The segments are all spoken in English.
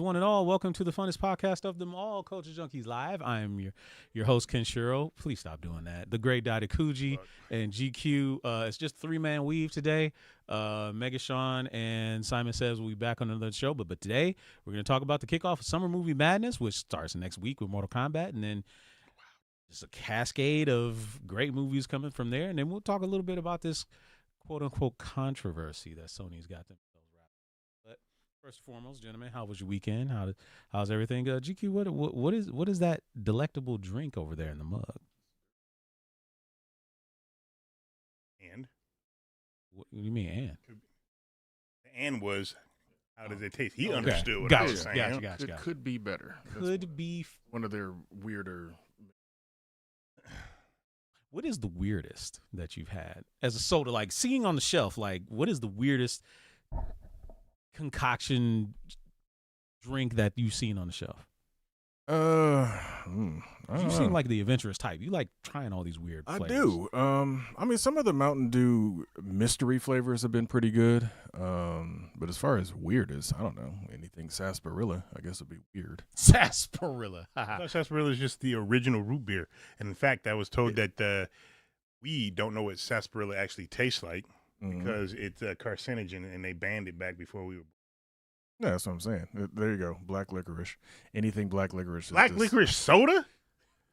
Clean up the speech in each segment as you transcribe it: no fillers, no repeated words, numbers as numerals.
one and all. Welcome to the funnest podcast of them all, Culture Junkies Live. I am your host, Ken Shiro. Please stop doing that. The great Dottie Kuji and GQ. It's just three-man weave today. Megashawn and Simon Says will be back on another show. But today, we're going to talk about the kickoff of Summer Movie Madness, which starts next week with Mortal Kombat. And then just a cascade of great movies coming from there. And then we'll talk a little bit about this quote-unquote controversy that Sony's got themselves wrapped. But first and foremost, gentlemen, how was your weekend? How's everything? GQ, what is that delectable drink over there in the mug? And? What do you mean, and? The and was, how does it taste? He understood what Gotcha, I was saying. Gotcha. It could be better. Could be. One of their weirder. What is the weirdest that you've had as a soda? Like seeing on the shelf, like what is the weirdest concoction drink that you've seen on the shelf? You seem like the adventurous type. You like trying all these weird flavors. I do. I mean, some of the Mountain Dew mystery flavors have been pretty good. But as far as weird as, I don't know, anything sarsaparilla, I guess would be weird. Sarsaparilla. I thought sarsaparilla is just the original root beer. And in fact, I was told that we don't know what sarsaparilla actually tastes like because it's a carcinogen, and they banned it back before we were. Yeah, that's what I'm saying. There you go. Black licorice. Anything black licorice. Black licorice soda?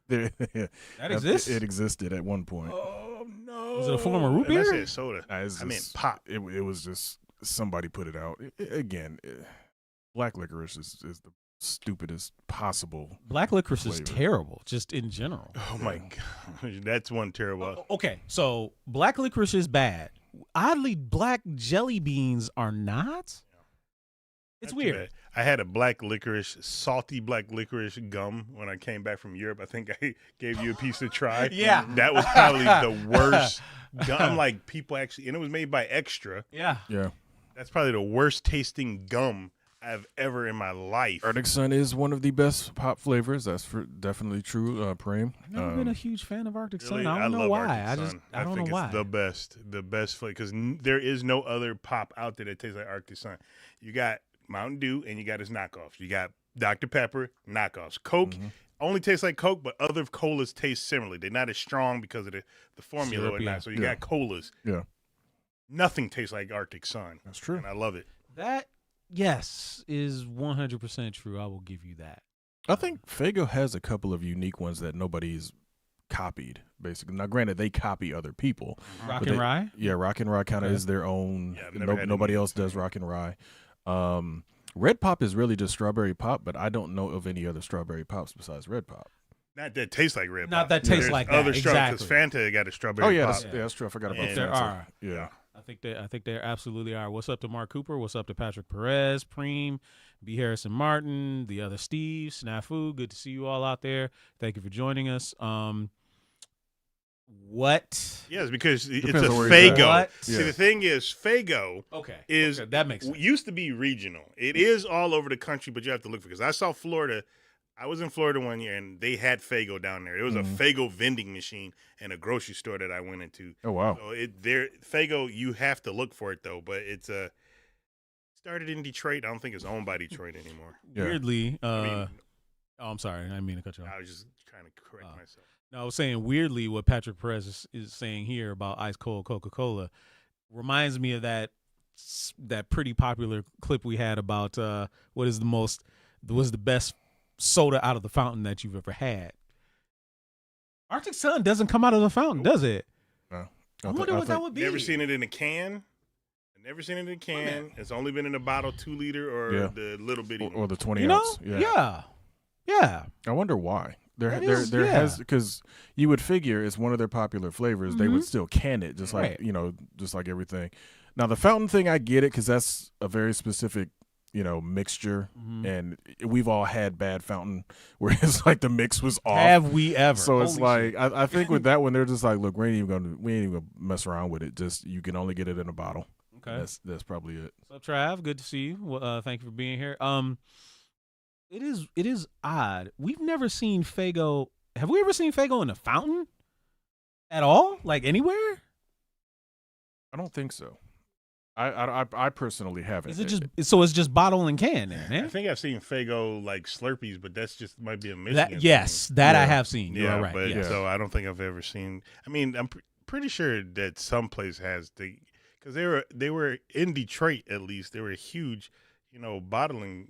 That exists? It existed at one point. Oh, no. Is it a form of root And I beer? said soda. I meant pop. It was just somebody put it out. Black licorice is the stupidest possible. Black licorice flavor. is terrible, just in general. Oh, my gosh. That's one terrible. Okay, so black licorice is bad. Oddly, black jelly beans are not. It's Not too weird. bad. I had a black licorice, salty black licorice gum when I came back from Europe. I think I gave you a piece to try. Yeah. That was probably the worst gum. Like people actually, and it was made by Extra. Yeah. That's probably the worst tasting gum I've ever in my life. Arctic Sun is one of the best pop flavors. That's definitely true, Prem. I've never been a huge fan of Arctic Really? I don't know love why. Arctic Sun. I don't think know why. It's the best flavor because there is no other pop out there that tastes like Arctic Sun. You got Mountain Dew, and you got its knockoffs. You got Dr. Pepper, knockoffs. Coke only tastes like Coke, but other colas taste similarly. They're not as strong because of the formula or not. So you got colas. Yeah. Nothing tastes like Arctic Sun. That's true. And I love it. That, yes, is 100% true. I will give you that. I think Faygo has a couple of unique ones that nobody's copied, basically. Now, granted, they copy other people. Rock and Rye? Yeah, Rock and Rye kind of is their own. Yeah, I've never had Nobody any. else does Rock and Rye. Red Pop is really just strawberry pop, but I don't know of any other strawberry pops besides Red Pop. Not that tastes like Red Pop. Not that tastes There's like that. other Exactly. Because Fanta got a strawberry Oh yeah, pop. that's true. I forgot about And there Fanta. are. Yeah. I think they absolutely are. What's up to Mark Cooper? What's up to Patrick Perez, Preem, B. Harrison Martin, the other Steve, Snafu? Good to see you all out there. Thank you for joining us. What? Yes, because it's a Depends on where he's at. Faygo. What? See, Yeah. the thing is, Faygo is that makes sense. used to be regional. It is all over the country, but you have to look for it. Because I saw Florida. I was in Florida one year, and they had Faygo down there. It was a Faygo vending machine in a grocery store that I went into. Oh wow. So Faygo, you have to look for it though. But it's started in Detroit. I don't think it's owned by Detroit anymore. Yeah. Weirdly, I I'm sorry, I didn't mean to cut you off. I was just trying to correct myself. No, I was saying weirdly what Patrick Perez is saying here about ice cold Coca-Cola reminds me of that pretty popular clip we had about what is the best soda out of the fountain that you've ever had. Arctic Sun doesn't come out of the fountain, does it? No. I wonder what that would be. Never seen it in a can. Never seen it in a can. It's only been in a bottle, 2 liter, or the little bitty. Or the 20 You know? ounce. Yeah. I wonder why. There yeah. has, because you would figure it's one of their popular flavors. They would still can it, just like just like everything. Now the fountain thing, I get it because that's a very specific mixture, and we've all had bad fountain where it's like the mix was off. Have we ever? So it's Holy like shit. I think with that one they're just like, look, we ain't even gonna mess around with it. Just you can only get it in a bottle. Okay. That's probably it. What's up, Trav? Good to see you. Well, thank you for being here. It is odd. We've never seen Faygo. Have we ever seen Faygo in a fountain at all? Like anywhere? I don't think so. I personally haven't. Is it just so? It's just bottle and can, then, man. I think I've seen Faygo like Slurpees, but that's just might be a Michigan. That I have seen. You yeah, are right. But yes. so I don't think I've ever seen. I mean, I'm pretty sure that some place has because they were in Detroit at least. They were a huge, bottling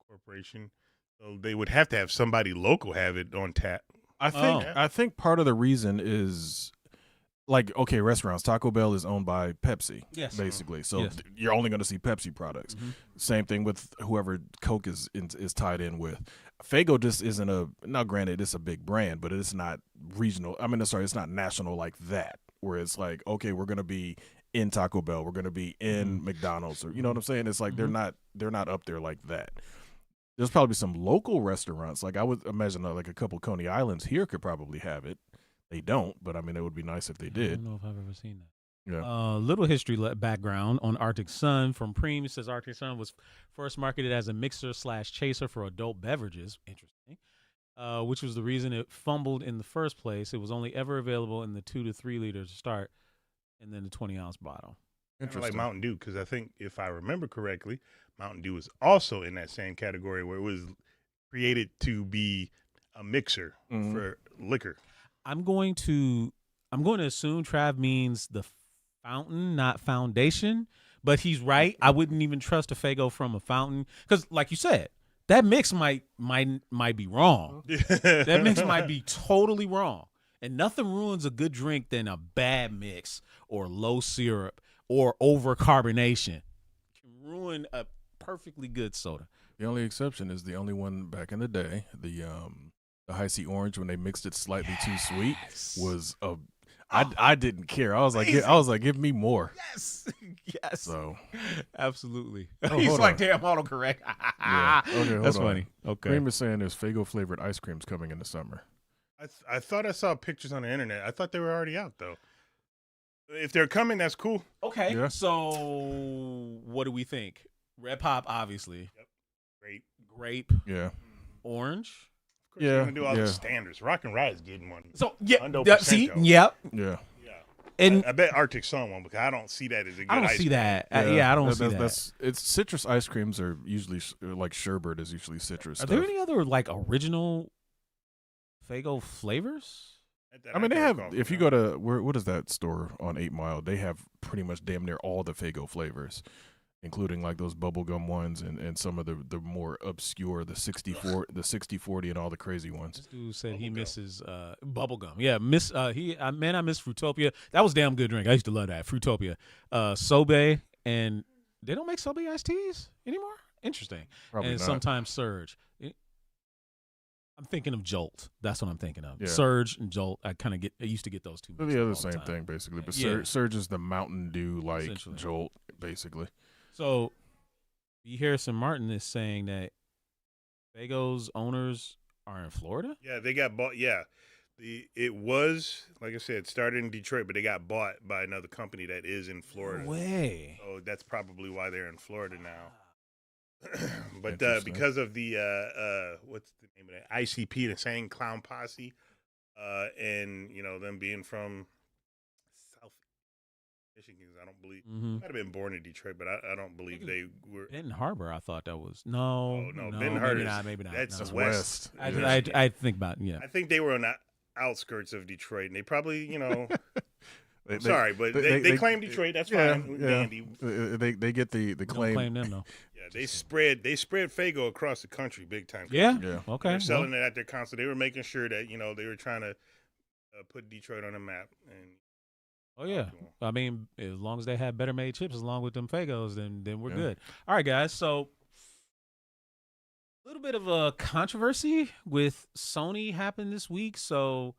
corporation. So they would have to have somebody local have it on tap. I think part of the reason is like, okay, restaurants. Taco Bell is owned by Pepsi, basically. So you're only going to see Pepsi products. Mm-hmm. Same thing with whoever Coke is tied in with. Faygo just isn't now granted, it's a big brand, but it's not regional. I mean, it's not national like that, where it's like, okay, we're going to be in Taco Bell, we're going to be in McDonald's, or you know what I'm saying? It's like they're not up there like that. There's probably some local restaurants, like I would imagine like a couple Coney Islands here could probably have it. They don't, but I mean, it would be nice if they did. I don't know if I've ever seen that. Yeah. Little history background on Arctic Sun from Preem. It says Arctic Sun was first marketed as a mixer/chaser for adult beverages. Interesting. Which was the reason it fumbled in the first place. It was only ever available in the 2 to 3 liter to start, and then the 20-ounce bottle. Interesting. Like Mountain Dew, because I think if I remember correctly, Mountain Dew was also in that same category where it was created to be a mixer for liquor. I'm going to assume Trav means the fountain, not foundation, but he's right. I wouldn't even trust a Faygo from a fountain because, like you said, that mix might be wrong. That mix might be totally wrong, and nothing ruins a good drink than a bad mix or low syrup or over carbonation. It can ruin a perfectly good soda. The only exception is the only one back in the day, the High C Orange, when they mixed it slightly too sweet, was I didn't care. I was like, give me more. Yes. So absolutely. Oh, He's like, damn, autocorrect. Yeah. Okay, that's funny. Okay. Cream is saying there's Faygo flavored ice creams coming in the summer. I thought I saw pictures on the internet. I thought they were already out though. If they're coming, that's cool. Okay. Yeah. So what do we think? Red pop, obviously. Yep. Grape. Yeah. Orange. Of course, you're gonna do all the standards. Rock and Ride is getting one. So yeah, see, yep. Yeah. And I bet Arctic Sun one because I don't see that as a good I don't ice see cream. that. I don't see that. It's citrus ice creams are usually like sherbet is usually citrus. Are there any other like original Faygo flavors? I mean, they have. If you go to what is that store on 8 Mile? They have pretty much damn near all the Faygo flavors, including like those bubblegum ones and some of the more obscure, the 60/40 and all the crazy ones. This dude said he misses bubblegum. Yeah, I miss Fruitopia. That was a damn good drink. I used to love that. Fruitopia. Sobe, and they don't make Sobe iced teas anymore? Interesting. Probably and not. Sometimes Surge. I'm thinking of Jolt. That's what I'm thinking of. Yeah. Surge and Jolt. I used to get those two. They're the other same thing, basically. But Surge is the Mountain Dew like Jolt, basically. So, B. Harrison Martin is saying that Faygo's owners are in Florida? Yeah, they got bought. Yeah. It was, like I said, started in Detroit, but they got bought by another company that is in Florida. No way. So that's probably why they're in Florida now. But because of the what's the name of that ICP, the Insane Clown Posse, and them being from South Michigan, I don't believe might have been born in Detroit, but I don't believe they were. Benton Harbor, I thought that was no. Benton Harbor, maybe not. That's no. west. I think about I think they were on the outskirts of Detroit, and they probably They claim Detroit. That's fine. Dandy. They get the claim. Don't claim them though. Yeah, they spread Faygo across the country big time. Yeah. Okay. They're selling it at their concert. They were making sure that they were trying to put Detroit on the map. And oh yeah, I mean, as long as they have better made chips along with them Faygos, then we're good. All right, guys. So a little bit of a controversy with Sony happened this week. So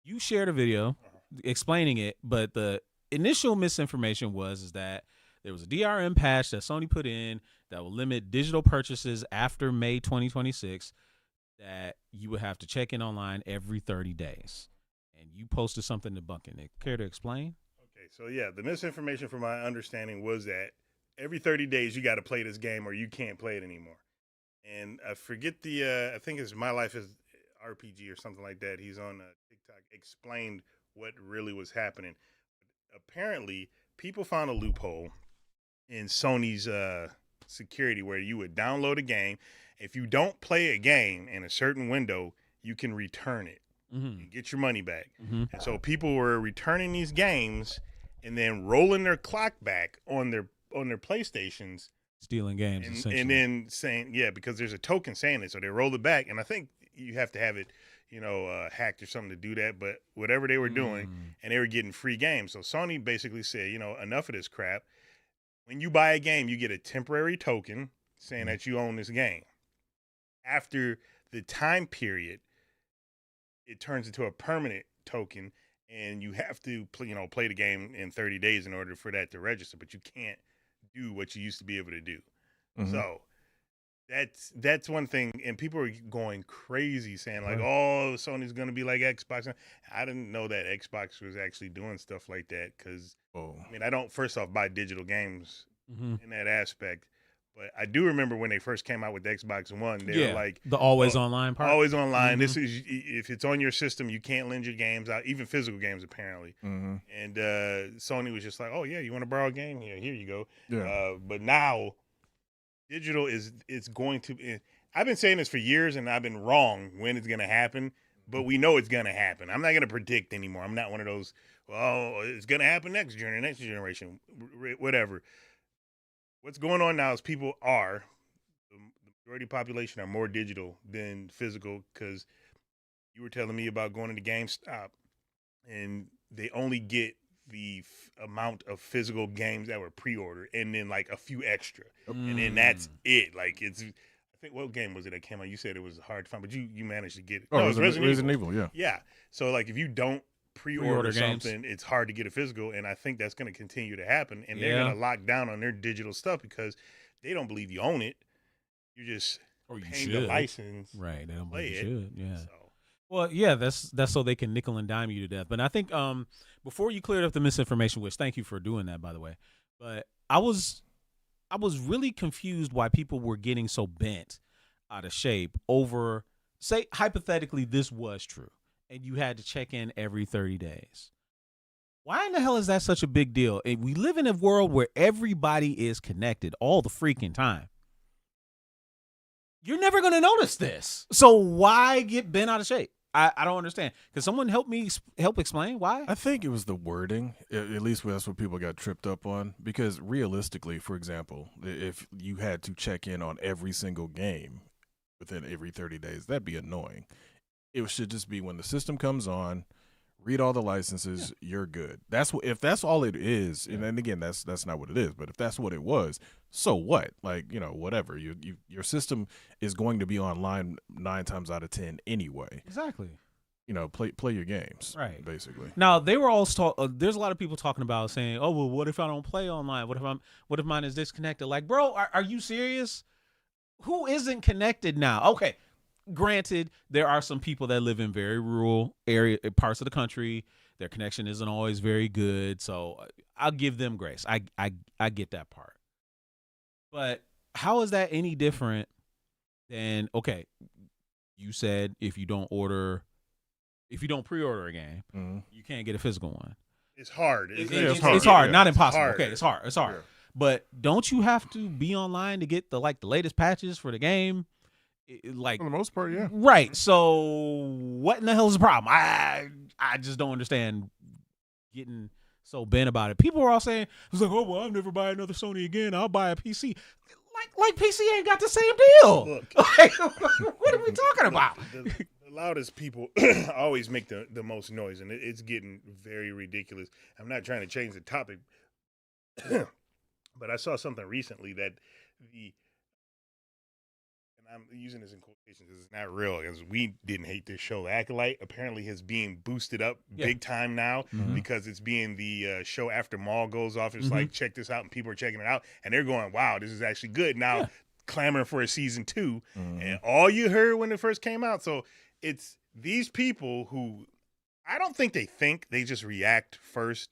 you shared a video explaining it, but the initial misinformation is that there was a DRM patch that Sony put in that will limit digital purchases after May 2026, that you would have to check in online every 30 days. And you posted something debunking it. Care to explain? Okay, so the misinformation from my understanding was that every 30 days you got to play this game or you can't play it anymore. And I forget I think it's My Life is RPG or something like that. He's on TikTok, explained what really was happening. Apparently, people found a loophole in Sony's security where you would download a game. If you don't play a game in a certain window, you can return it and get your money back. And so people were returning these games and then rolling their clock back on their PlayStations, stealing games, and then saying, yeah, because there's a token saying it, so they roll it back. And I think you have to have it, hacked or something to do that. But whatever they were doing, and they were getting free games. So Sony basically said, enough of this crap. When you buy a game, you get a temporary token saying that you own this game. After the time period, it turns into a permanent token, and you have to play the game in 30 days in order for that to register. But you can't do what you used to be able to do. So that's one thing, and people are going crazy saying like, "Oh, Sony's going to be like Xbox." I didn't know that Xbox was actually doing stuff like that because I don't first off buy digital games in that aspect. But I do remember when they first came out with the Xbox One, they were like the always online part. Always online. This is if it's on your system, you can't lend your games out, even physical games apparently. And Sony was just like, "Oh yeah, you want to borrow a game? Here you go." Yeah. But now, digital it's going to. I've been saying this for years, and I've been wrong when it's going to happen. But we know it's going to happen. I'm not going to predict anymore. I'm not one of those. Well, it's going to happen next generation, whatever. What's going on now is the majority of the population are more digital than physical, because you were telling me about going into GameStop and they only get the amount of physical games that were pre-ordered and then like a few extra. And then that's it. Like I think, what game was it that came out? You said it was hard to find, but you managed to get it. Oh, it was Resident Evil, yeah. Yeah. So like if you don't pre-order something, it's hard to get a physical, and I think that's going to continue to happen, and they're going to lock down on their digital stuff because they don't believe you own it. You're just paying the license. Right. They don't believe you should. Yeah. So. Well, yeah, that's so they can nickel and dime you to death. But I think before you cleared up the misinformation, which thank you for doing that, by the way, but I was really confused why people were getting so bent out of shape over, say, hypothetically, this was true, and you had to check in every 30 days. Why in the hell is that such a big deal? And we live in a world where everybody is connected all the freaking time. You're never going to notice this. So why get bent out of shape? I don't understand. Can someone help explain why? I think it was the wording. At least that's what people got tripped up on. Because realistically, for example, if you had to check in on every single game within every 30 days, that'd be annoying. It should just be when the system comes on, read all the licenses, you're good. If that's all it is, and then again, that's not what it is. But if that's what it was, so what? Like, whatever. Your system is going to be online 9 times out of 10 anyway. Exactly. Play your games, right? Basically. Now they were all there's a lot of people talking about saying, "Oh well, what if I don't play online? What if mine is disconnected?" Like, bro, are you serious? Who isn't connected now? Okay. Granted, there are some people that live in very rural parts of the country. Their connection isn't always very good, so I'll give them grace. I get that part. But how is that any different than, okay, you said if you don't pre-order a game, you can't get a physical one. It's hard. It's hard, not impossible. Okay, it's hard. Yeah. But don't you have to be online to get the latest patches for the game? Like, for the most part, yeah. Right. So what in the hell is the problem? I just don't understand getting so bent about it. People were all saying, "It's like, oh well, I'll never buy another Sony again. I'll buy a PC." Like PC ain't got the same deal. Look, what are we talking about? The loudest people always make the most noise, and it's getting very ridiculous. I'm not trying to change the topic, but I saw something recently that I'm using this in quotations because it's not real, because we didn't hate this show. The Acolyte apparently is being boosted up big time now because it's being the show after Maul goes off. It's like, check this out, and people are checking it out, and they're going, wow, this is actually good. Now clamoring for a season 2, and all you heard when it first came out. So it's these people who I don't think they just react first,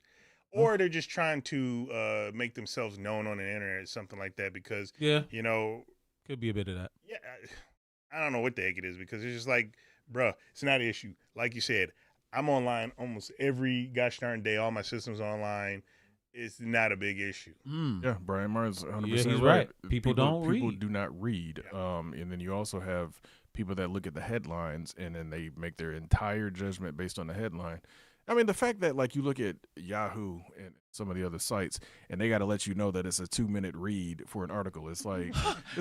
or they're just trying to make themselves known on the internet or something like that, because, could be a bit of that. Yeah, I don't know what the heck it is, because it's just like, bruh, it's not an issue. Like you said, I'm online almost every gosh darn day. All my systems are online. it's not a big issue. Yeah, Brian Martin's 100% Yeah, he's right. People don't read. People do not read. And then you also have people that look at the headlines and then they make their entire judgment based on the headline. I mean, the fact that like you look at Yahoo and some of the other sites and they got to let you know that it's a 2-minute read for an article. It's like,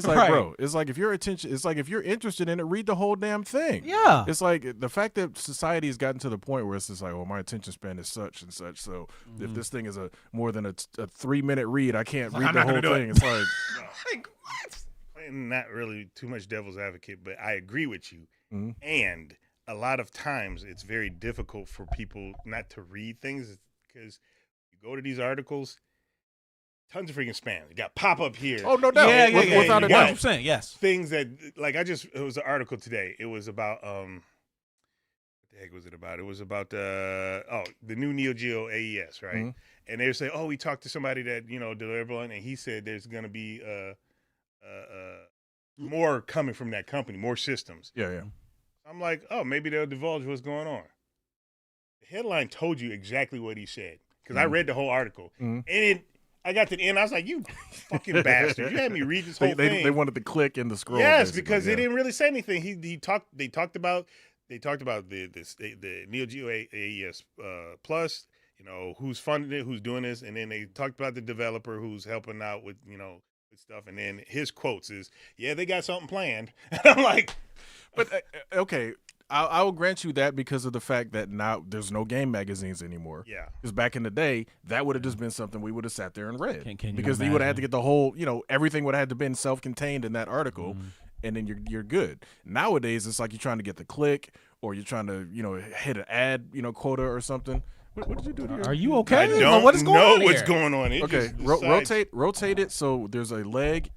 Right. bro, it's like if you're interested in it, read the whole damn thing. Yeah. It's like the fact that society has gotten to the point where it's just like, well, my attention span is such and such. So if this thing is more than a 3-minute read, I can't read the whole thing. It's like, like what? Not really too much devil's advocate, but I agree with you. Mhm. And a lot of times it's very difficult for people not to read things because you go to these articles, tons of freaking spam. You got pop up here. oh, no doubt. Yeah. Without a You got doubt. 100%. Yes. things that like it was an article today. It was about what the heck was it about? It was about the new Neo Geo AES, right? Mhm. And they were saying, we talked to somebody that delivered one, and he said there's gonna be more coming from that company, more systems. Yeah. I'm like, maybe they'll divulge what's going on. The headline told you exactly what he said because I read the whole article, and I got to the end. I was like, "You fucking bastard! You had me read this whole thing." They wanted to click in the scroll. Yes, basically, because yeah. they didn't really say anything. They talked about the Neo Geo AES Plus. Who's funding it, who's doing this, and then they talked about the developer who's helping out with with stuff. And then his quotes is, "Yeah, they got something planned." And I'm like, But okay, I will grant you that because of the fact that now there's no game magazines anymore. yeah. Because back in the day, that would have just been something we would have sat there and read. Can you because you would have had to imagine? get the whole, everything would have had to been self-contained in that article, and then you're good. Nowadays, it's like you're trying to get the click, or you're trying to hit an ad quota or something. What did you do here? Are you okay? I don't what is going know on what's here? going on. It Okay, just decides- rotate it so there's a leg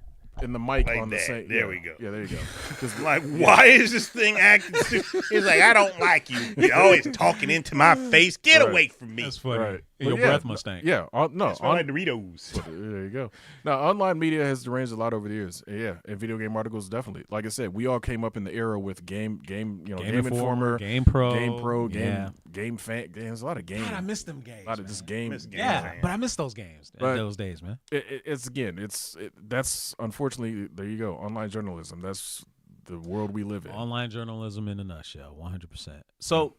and the mic Like on the that. same. There yeah, we go. Yeah, there you go. 'Cause Like, why is this thing acting stupid? He's like, I don't like you. You're always talking into my face. Get Right. away from me. That's funny. Right. Your But yeah, breath must stink. Yeah, no, Smell like Doritos. There you go. Now, online media has deranged a lot over the years. Yeah, and video game articles definitely. Like I said, we all came up in the era with Game Informer, Game Pro, Game Fan. There's a lot of games. God, I miss them games. A lot of just game. Miss games. Yeah, but I miss those games. But- Those days, man. That's unfortunately, there you go. Online journalism. That's the world we live in. Online journalism in a nutshell, 100%. So,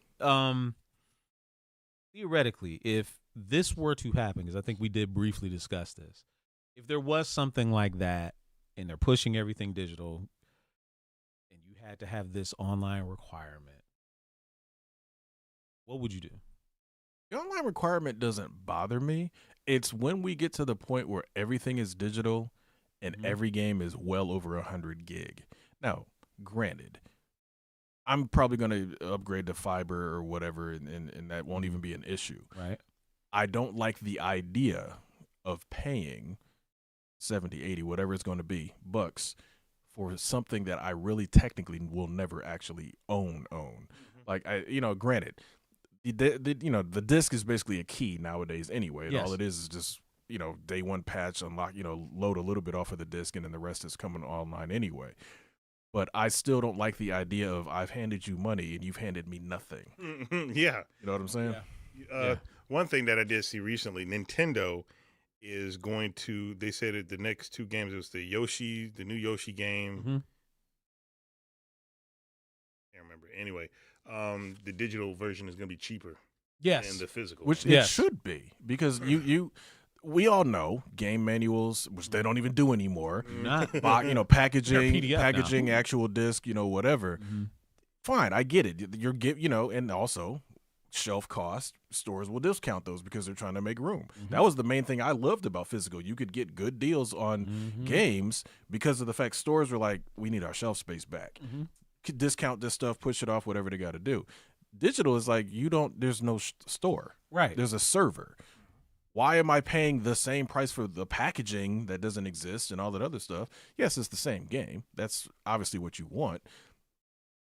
theoretically, if this were to happen, because I think we did briefly discuss this, if there was something like that and they're pushing everything digital and you had to have this online requirement, what would you do? The online requirement doesn't bother me. It's when we get to the point where everything is digital and every game is well over 100 gig. Now, granted, I'm probably going to upgrade to fiber or whatever, and that won't even be an issue. Right. I don't like the idea of paying 70, 80, whatever it's going to be, bucks for something that I really technically will never actually own. Like, granted, the disc is basically a key nowadays anyway. And Yes. all it is just, day one patch, unlock, load a little bit off of the disc, and then the rest is coming online anyway. But I still don't like the idea of I've handed you money and you've handed me nothing. Yeah. You know what I'm saying? Yeah. One thing that I did see recently, Nintendo is going to, they said that the next two games, it was the new Yoshi game. Mm-hmm. Can't remember. Anyway, the digital version is going to be cheaper Yes. than the physical. Which Yes. it should be, because we all know game manuals, which they don't even do anymore. Not. Packaging, They're PDF now. actual disc, whatever. Mhm. Fine, I get it. And also shelf cost, stores will discount those because they're trying to make room. That was the main thing I loved about physical. You could get good deals on games because of the fact stores were like, we need our shelf space back. Could discount this stuff, push it off, whatever they got to do. Digital is like, there's no store. Right. There's a server. Why am I paying the same price for the packaging that doesn't exist and all that other stuff? Yes, it's the same game. That's obviously what you want.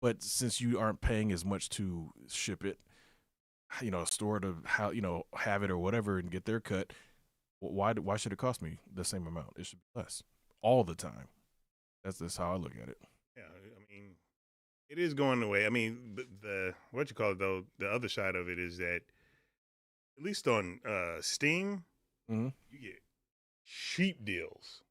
But since you aren't paying as much to ship it, a store to have it or whatever and get their cut, why should it cost me the same amount? It should be less all the time. That's how I look at it. Yeah, I mean, it is going the way. I mean, the the other side of it is that at least on Steam, Mm-hmm. You get cheap deals.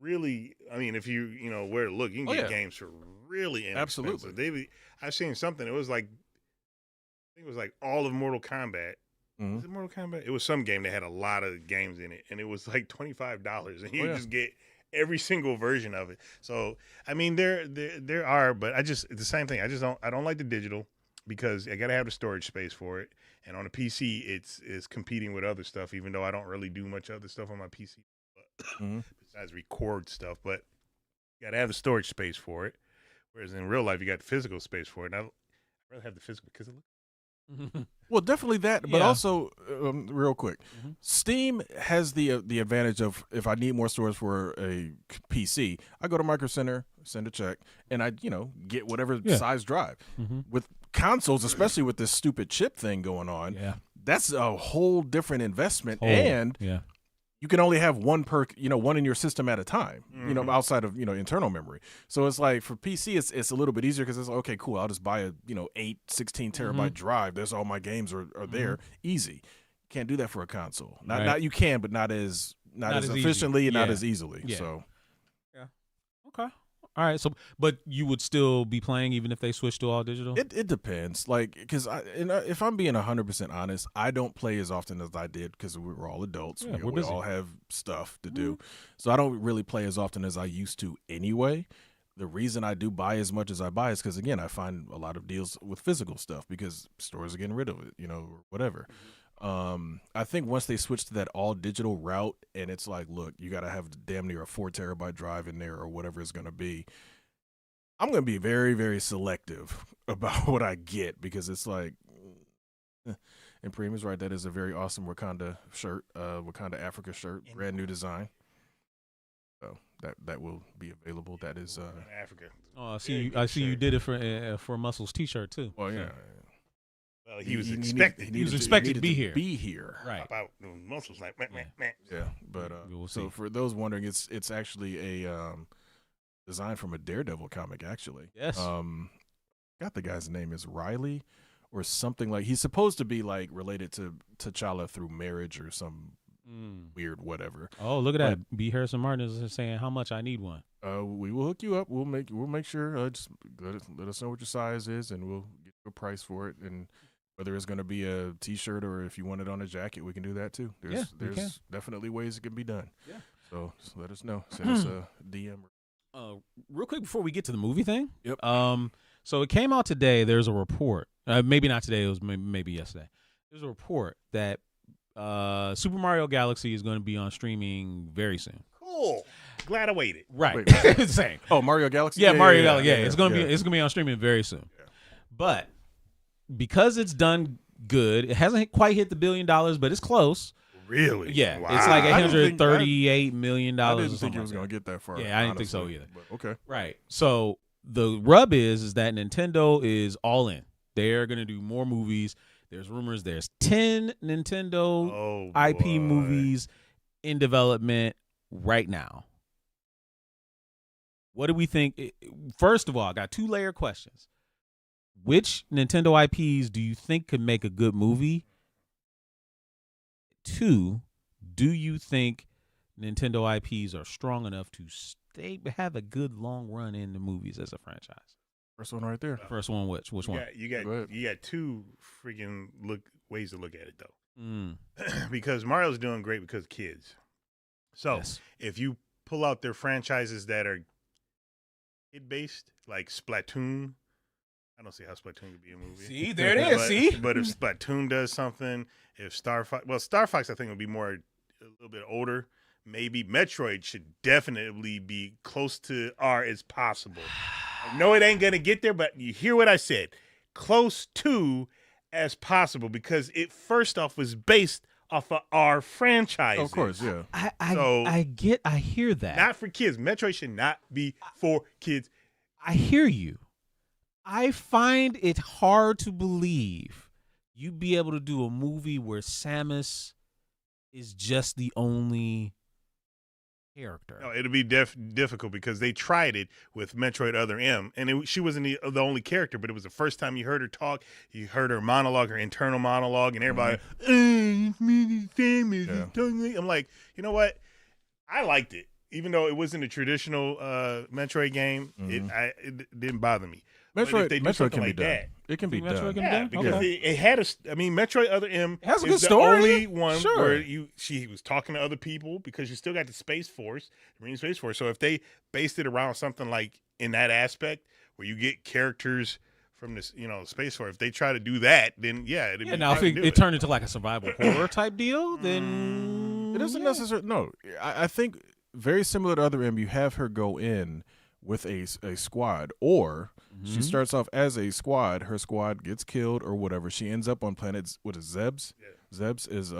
Really, I mean, if you know where to look, you can get games for really inexpensive. Absolutely. I've seen something. It was like, I think it was like all of Mortal Kombat. Mm-hmm. Was it Mortal Kombat? It was some game that had a lot of games in it, and it was like $25, and you just get every single version of it. So, I mean, there are, but it's the same thing. I don't like the digital because I gotta have the storage space for it, and on a PC, it's competing with other stuff. Even though I don't really do much other stuff on my PC, besides record stuff, but you gotta have the storage space for it. Whereas in real life, you got the physical space for it. And I'd rather have the physical because it looks. Well, definitely that, but also, real quick, Steam has the advantage of if I need more storage for a PC, I go to Micro Center, send a check, and I get whatever size drive. With consoles, especially with this stupid chip thing going on, that's a whole different investment, and you can only have one one in your system at a time, outside of, internal memory. So it's like for PC, it's a little bit easier because it's like, okay, cool. I'll just buy a, 16 terabyte drive. There's all my games are there. Easy. Can't do that for a console. Not you can, but not as efficiently and not as easily. Yeah. So. Yeah. Okay. All right, so but you would still be playing even if they switch to all digital? It depends, like, because if I'm being 100% honest, I don't play as often as I did because we're all adults. Yeah, we all have stuff to do, so I don't really play as often as I used to anyway. The reason I do buy as much as I buy is because, again, I find a lot of deals with physical stuff because stores are getting rid of it, or whatever. I think once they switch to that all digital route and it's like, look, you got to have damn near a 4 terabyte drive in there or whatever it's going to be. I'm going to be very, very selective about what I get because it's like, and Preem is right. That is a very awesome Wakanda shirt, Wakanda Africa shirt, brand new design. So that will be available. That is Africa. Oh, I see you did it for Muscles T-shirt too. Well, yeah. Well, he was expected. He was expected to be here. Be here. Right. Pop out. Muscles like meh. Yeah, but we'll so see. for those wondering, it's actually a design from a Daredevil comic. Actually, yes. Got the guy's name is Riley or something like. He's supposed to be like related to T'Challa through marriage or some weird whatever. Oh, look at that! B. Harrison Martin is saying how much I need one. We will hook you up. We'll make sure. Just let us know what your size is, and we'll get you a price for it. And whether it's going to be a T-shirt or if you want it on a jacket, we can do that too. There's definitely ways it can be done. Yeah. So just let us know. Send us a DM. Real quick before we get to the movie thing. Yep. So it came out today. There's a report. Maybe not today. It was maybe yesterday. There's a report that Super Mario Galaxy is going to be on streaming very soon. Cool. Glad I waited. Right. Same. Oh, Mario Galaxy. Yeah, Mario Galaxy. Yeah, it's gonna be on streaming very soon. Yeah. But because it's done good, it hasn't quite hit the $1 billion, but it's close. Really? Yeah. Wow. It's like $138 million. I didn't think it was gonna get that far. Yeah, I didn't think so either. But okay. Right. So the rub is that Nintendo is all in. They're gonna do more movies. There's rumors there's 10 Nintendo IP movies in development right now. What do we think? First of all, I got 2-layer questions. Which Nintendo IPs do you think could make a good movie? 2, do you think Nintendo IPs are strong enough to have a good long run in the movies as a franchise? First one right there. First one, which one? You got 2 freaking ways to look at it though. Because Mario's doing great because kids. So if you pull out their franchises that are kid-based, like Splatoon, I don't see how Splatoon could be a movie. See, there it is. But if Splatoon does something, if Star Fox I think would be a little bit older. Maybe Metroid should definitely be close to R as possible. I know it ain't gonna get there, but you hear what I said. Close to as possible because it first off was based off of our franchise. Of course, yeah. I hear that. Not for kids. Metroid should not be for kids. I hear you. I find it hard to believe you'd be able to do a movie where Samus is just the only character. No, it'll be difficult because they tried it with Metroid Other M, and she wasn't the only character, but it was the first time you heard her talk. You heard her monologue, her internal monologue, and everybody, it's me, Samus. I'm like, you know what? I liked it, even though it wasn't a traditional Metroid game. It didn't bother me. Metroid can be done. It can be done. Yeah, because it had Metroid Other M has a good is the story. only one where she was talking to other people because you still got the Space Force, the Marine Space Force. So if they based it around something like in that aspect where you get characters from this, Space Force, if they try to do that, then it'd be now if it turned into like a survival horror type deal, then it doesn't necessarily. No, I think very similar to Other M, you have her go in with a squad, or she starts off as a squad. Her squad gets killed or whatever. She ends up on planet, what is Zebs? Yeah. Zebs is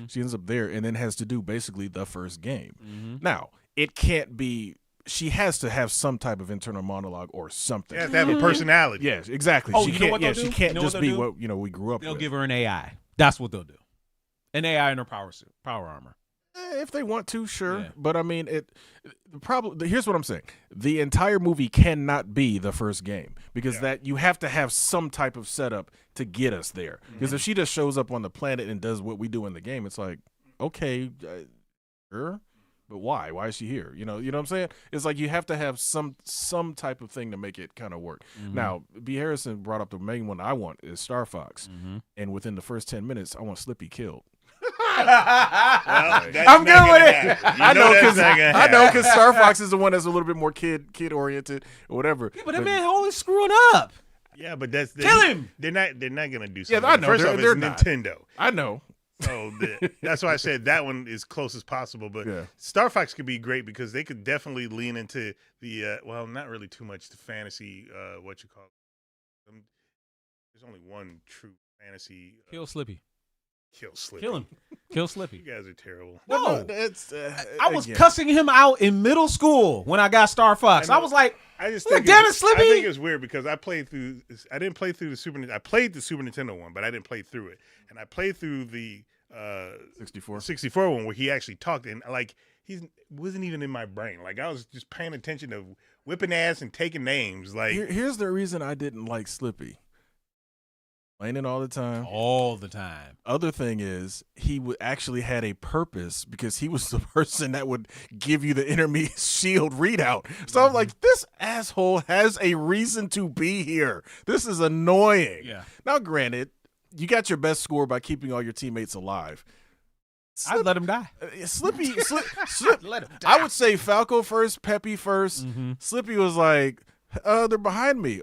she ends up there and then has to do basically the first game. Now, it can't be. She has to have some type of internal monologue or something. She has to have a personality. Yes, exactly. Oh, she can't. Yeah, she can't just be what we grew up with. They'll give her an AI. That's what they'll do. An AI in her power armor. If they want to, sure. Yeah. But I mean, the problem. Here's what I'm saying: the entire movie cannot be the first game because that you have to have some type of setup to get us there. Because if she just shows up on the planet and does what we do in the game, it's like, okay, sure, but why? Why is she here? You know what I'm saying? It's like you have to have some type of thing to make it kind of work. Now, B. Harrison brought up the main one I want is Star Fox, and within the first 10 minutes, I want Slippy killed. Well, I'm good with it. I know because Star Fox is the one that's a little bit more kid oriented or whatever. Yeah, but that man always screwing up. Yeah, but that's kill him. They're not gonna do something. Yeah, I know. First off, they're it's not. Nintendo. I know. So that's why I said that one is close as possible. But Star Fox could be great because they could definitely lean into the not really too much the fantasy. What you call it. There's only one true fantasy. Kill Slippy. Kill Slippy. Kill him. Kill Slippy. You guys are terrible. No, it's. I was cussing him out in middle school when I got Star Fox. I was like, I just think damn it, Slippy. I think it's weird because I didn't play through the Super Nintendo. I played the Super Nintendo one, but I didn't play through it. And I played through the 64 one where he actually talked, and like he wasn't even in my brain. Like I was just paying attention to whipping ass and taking names. Like here's the reason I didn't like Slippy. Playing it all the time. All the time. Other thing is, he actually had a purpose because he was the person that would give you the enemy shield readout. So I'm like, this asshole has a reason to be here. This is annoying. Yeah. Now, granted, you got your best score by keeping all your teammates alive. I'd let him die. Slip. Let him die. I would say Falco first, Peppy first. Slippy was like, they're behind me.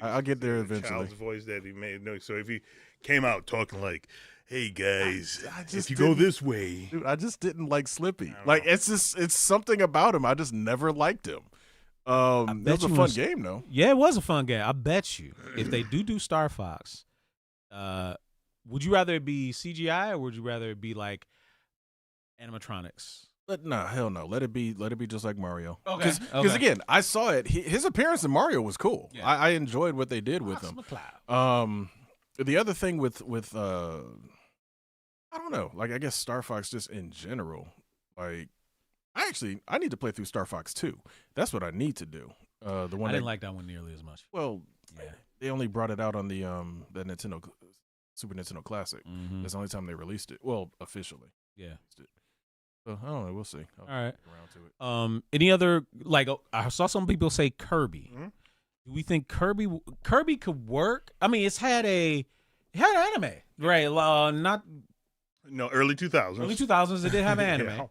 I'll get there eventually. Child's voice that he made. No, so if he came out talking like, "Hey guys, if you go this way," dude, I just didn't like Slippy. Like it's something about him. I just never liked him. It was a fun game though. Yeah, it was a fun game. I bet you if they do Star Fox, would you rather it be CGI or would you rather it be like animatronics? Hell no. Let it be just like Mario. Okay. Because again, I saw it. His appearance in Mario was cool. Yeah. I enjoyed what they did with him. The other thing with I don't know. Like I guess Star Fox just in general. Like I need to play through Star Fox 2. That's what I need to do. The one I didn't like that one nearly as much. Well, they only brought it out on the Nintendo Super Nintendo Classic. That's the only time they released it. Well, officially. Yeah. So, I don't know. We'll see. All right. Around to it. Any other I saw some people say Kirby. Do we think Kirby could work? I mean, it had anime, right? Early 2000s. Early 2000s, it did have anime. Yeah.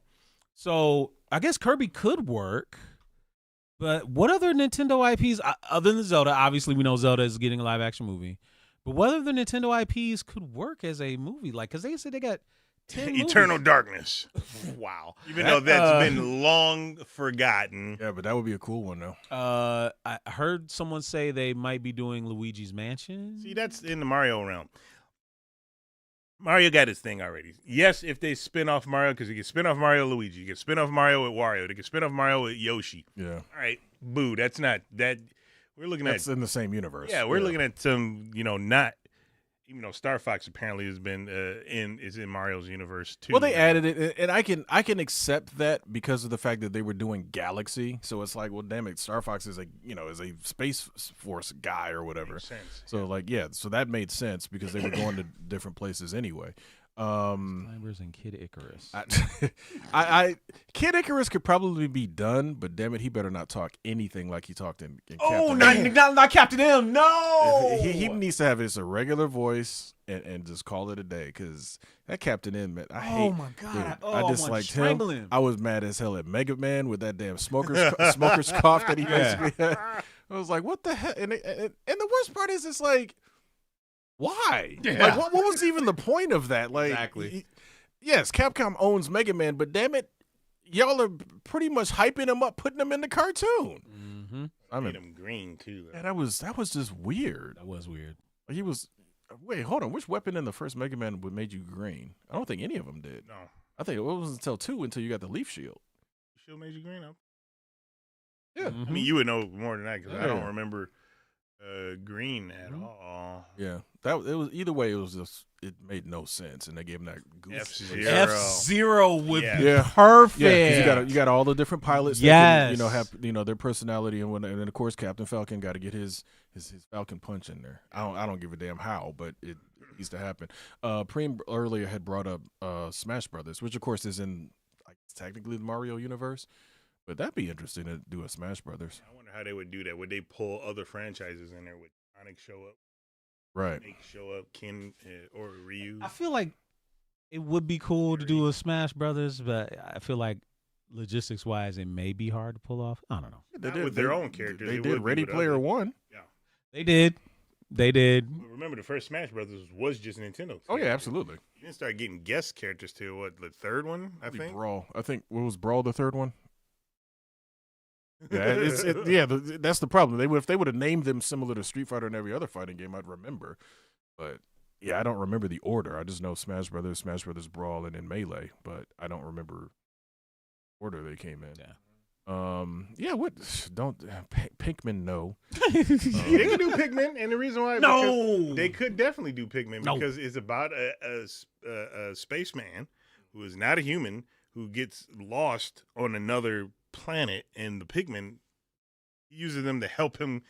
So I guess Kirby could work. But what other Nintendo IPs other than Zelda? Obviously, we know Zelda is getting a live action movie. But what other Nintendo IPs could work as a movie? Like, because they said they got 10 Eternal movies. Darkness. Wow. Even though that's been long forgotten. Yeah, but that would be a cool one, though. I heard someone say they might be doing Luigi's Mansion. See, that's in the Mario realm. Mario got his thing already. Yes, if they spin off Mario, because you can spin off Mario Luigi. You can spin off Mario with Wario. They can spin off Mario with Yoshi. Yeah. All right. Boo. That's not that. We're looking That's in the same universe. Yeah, we're looking at some, not even though Star Fox apparently has been is in Mario's universe too. Well, they added it, and I can accept that because of the fact that they were doing Galaxy. So it's like, well, damn it, Star Fox is a Space Force guy or whatever. Makes sense. So so that made sense because they were going to different places anyway. Climbers and Kid Icarus. Kid Icarus could probably be done, but damn it, he better not talk anything like he talked in Oh, Captain not Captain M. No, he needs to have his regular voice and just call it a day because that Captain M, man, I hate. Oh my god, dude, I disliked him. I was mad as hell at Mega Man with that damn smoker's cough that he basically had. I was like, what the hell? And the worst part is, it's like, why? Yeah. Like, what was even the point of that? Like, Exactly. Yes, Capcom owns Mega Man, but damn it, y'all are pretty much hyping him up, putting him in the cartoon. Mm-hmm. I made him green too. Though. Yeah, that was just weird. That was weird. He was. Wait, hold on. Which weapon in the first Mega Man would made you green? I don't think any of them did. No, I think it wasn't until you got the leaf shield. Shield made you green. Yeah, Mhm. I mean, you would know more than that because I don't Yeah. remember green at all. yeah. It was either way. It made no sense, and they gave him that goof. F-Zero. F-Zero would Yeah. be Yeah. perfect. Yeah, 'cause you got all the different pilots. Yes. That can, have their personality and whatnot. And then of course Captain Falcon got to get his Falcon punch in there. I don't give a damn how, but it needs to happen. Preem earlier had brought up Smash Brothers, which of course is in technically the Mario universe, but that'd be interesting to do a Smash Brothers. I wonder how they would do that. Would they pull other franchises in there? Would Sonic show up? Right. Snake show up? Ken or Ryu? I feel like it would be cool to do a Smash Brothers, but I feel like logistics wise, it may be hard to pull off. I don't know. They did with their own characters. They It did would be Ready with Player other- One. Yeah. They did. But remember, the first Smash Brothers was just Nintendo. Oh yeah, absolutely. You didn't start getting guest characters till what, the third one? I think. Brawl. I think what was Brawl the third one? Yeah, that's the problem. If they would have named them similar to Street Fighter and every other fighting game, I'd remember. But yeah, I don't remember the order. I just know Smash Brothers Brawl, and then Melee. But I don't remember order they came in. Yeah. What? Don't Pikmin? No. They could do Pikmin, and the reason why No. they could definitely do Pikmin No. because it's about a spaceman who is not a human who gets lost on another planet, and the Pikmin uses them to help him,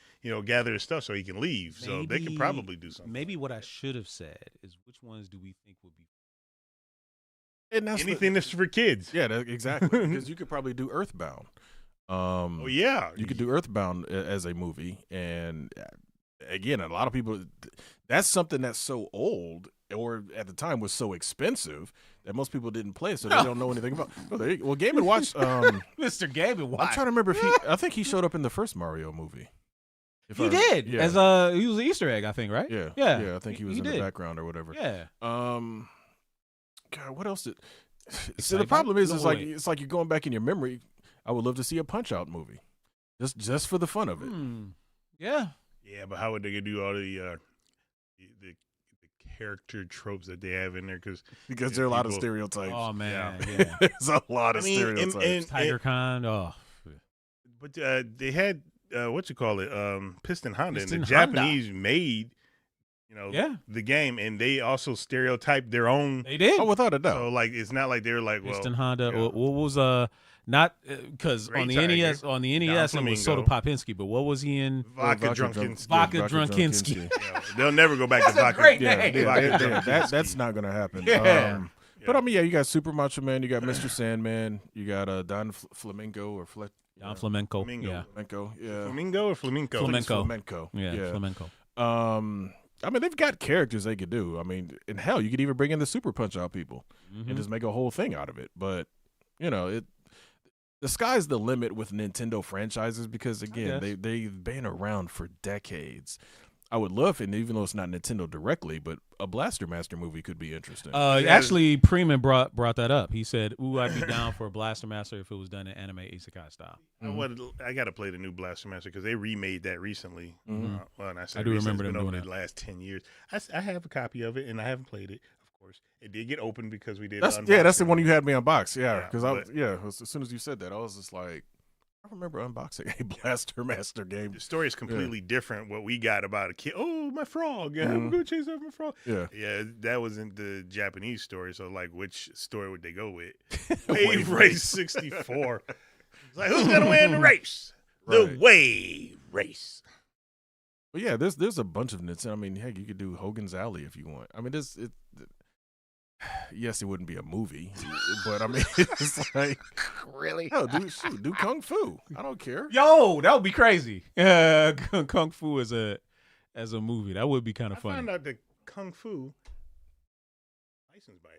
gather his stuff so he can leave. So they could probably do something. Maybe what I should have said is, which ones do we think would be? And that's Anything that's for kids. Yeah, exactly. Because you could probably do Earthbound. Oh yeah, You could do Earthbound as a movie, and again, a lot of people. That's something that's so old, or at the time was so expensive that most people didn't play it, so they don't know anything about. Well, Game and Watch. Mr. Game and Watch. I'm trying to remember if I think he showed up in the first Mario movie. He did. Yeah. As he was an Easter egg, I think, right? Yeah. Yeah. I think he was in the background or whatever. Yeah. God, what else did? See, the like, problem is, no way. it's like you're going back in your memory. I would love to see a Punch Out movie, just for the fun of it. Yeah. Yeah, but how would they do all the character tropes that they have in there? Because there are a lot of stereotypes. Oh man. Yeah. Yeah. There's a lot of stereotypes. Tiger Khan. Oh. But they had Piston Honda, Piston and the Honda. Japanese made the game, and they also stereotyped their own. They did. Oh, without a doubt. So it's not like they were like, well, Piston Honda. yeah. What was not because Great on the Tiger. NES it was Flamingo. Soda Popinski, but what was he in? Vodka Drunkinsky. Vodka Drunkinsky. Yeah, they'll never go back to That's a vodka. great Yeah, name. that's not going to happen. Yeah. But I mean, you got Super Macho Man, you got Mr. Sandman, you got Don Flamenco or Don Flamenco. Flamingo. Yeah. Flamenco, yeah. Flamingo or Flamenco? Flamenco. Flamenco. Yeah. Flamenco. I mean, they've got characters they could do. I mean, in hell, you could even bring in the Super Punch Out people Mm-hmm. and just make a whole thing out of it. But the sky's the limit with Nintendo franchises because again, they've been around for decades. I would love, and even though it's not Nintendo directly, but a Blaster Master movie could be interesting. Actually, Preeman brought that up. He said, "Ooh, I'd be down for a Blaster Master if it was done in anime isekai style." I got to play the new Blaster Master because they remade that recently. Mhm. And I do remember them over doing the that. last 10 years. I have a copy of it, and I haven't played it. Of course, it did get opened because we did. That's the one you had me unbox. Yeah, Yeah, because as soon as you said that, I was just like, I remember unboxing a Blaster Master game. The story is completely different. What we got about a kid. Oh, my frog! I'm going to chase after my frog. Yeah. That wasn't the Japanese story. So, like, which story would they go with? Wave Race 64. It's like, who's gonna win the race? The Wave Race. But yeah, there's a bunch of Nintendo. I mean, heck, you could do Hogan's Alley if you want. I mean, yes, it wouldn't be a movie, but I mean, it's like really? No, do Kung Fu. I don't care. Yo, that would be crazy. Kung Fu as a movie, that would be kind of funny. I found out that Kung Fu licensed by.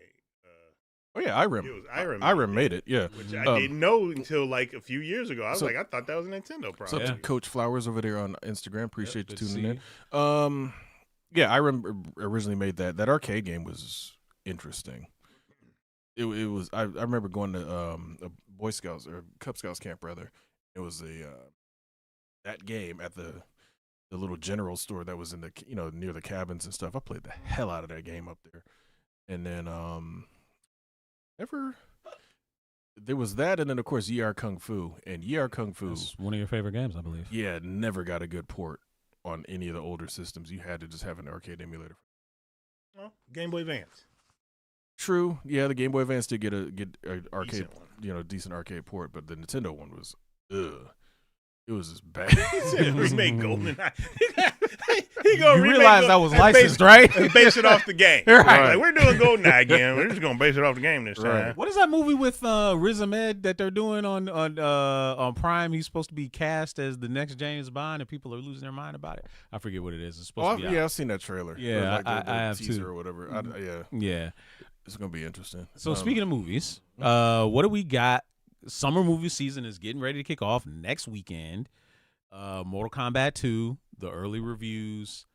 Oh yeah, Irem made it. Yeah, which I didn't know until like a few years ago. I was I thought that was a Nintendo product. So to Coach Flowers over there on Instagram, appreciate you tuning in. Yeah, Irem originally made that. That arcade game was interesting. It was. I remember going to a Boy Scouts or Cub Scouts camp rather. It was that game at the little general store that was in the near the cabins and stuff. I played the hell out of that game up there, and then there was that, and then of course Yar Kung Fu, and Yar Kung Fu. That's one of your favorite games, I believe. Yeah, never got a good port on any of the older systems. You had to just have an arcade emulator. Well, Game Boy Advance. True. Yeah, the Game Boy Advance did get an arcade, decent arcade port, but the Nintendo one was, it was just bad. He said remake GoldenEye. You realize that was licensed, right? And base it off the game. Right. Like, we're doing GoldenEye again. We're just gonna base it off the game this time. What is that movie with Riz Ahmed that they're doing on Prime? He's supposed to be cast as the next James Bond, and people are losing their mind about it. I forget what it is. It's supposed to be. Yeah, I've seen that trailer. Yeah, like I have teaser too. Or whatever. Yeah. It's gonna be interesting. So speaking of movies, what do we got? Summer movie season is getting ready to kick off next weekend. Mortal Kombat 2, the early reviews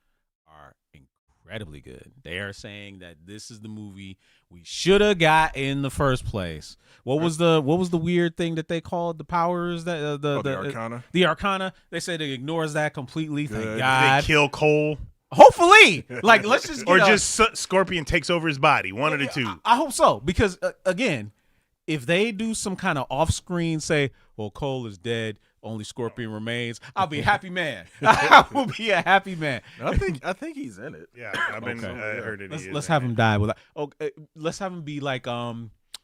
are incredibly good. They are saying that this is the movie we should have got in the first place. What was the weird thing that they called the powers that the Arcana? The Arcana. They said it ignores that completely. Good. Thank God. They kill Cole. Hopefully, like let's just or just Scorpion takes over his body. One of the two. I hope so, because again, if they do some kind of off-screen say, "Well, Cole is dead, only Scorpion remains," I'll be a happy man. I will be a happy man. I think he's in it. Yeah, I've been heard it. Let's have him die with. Let's have him be like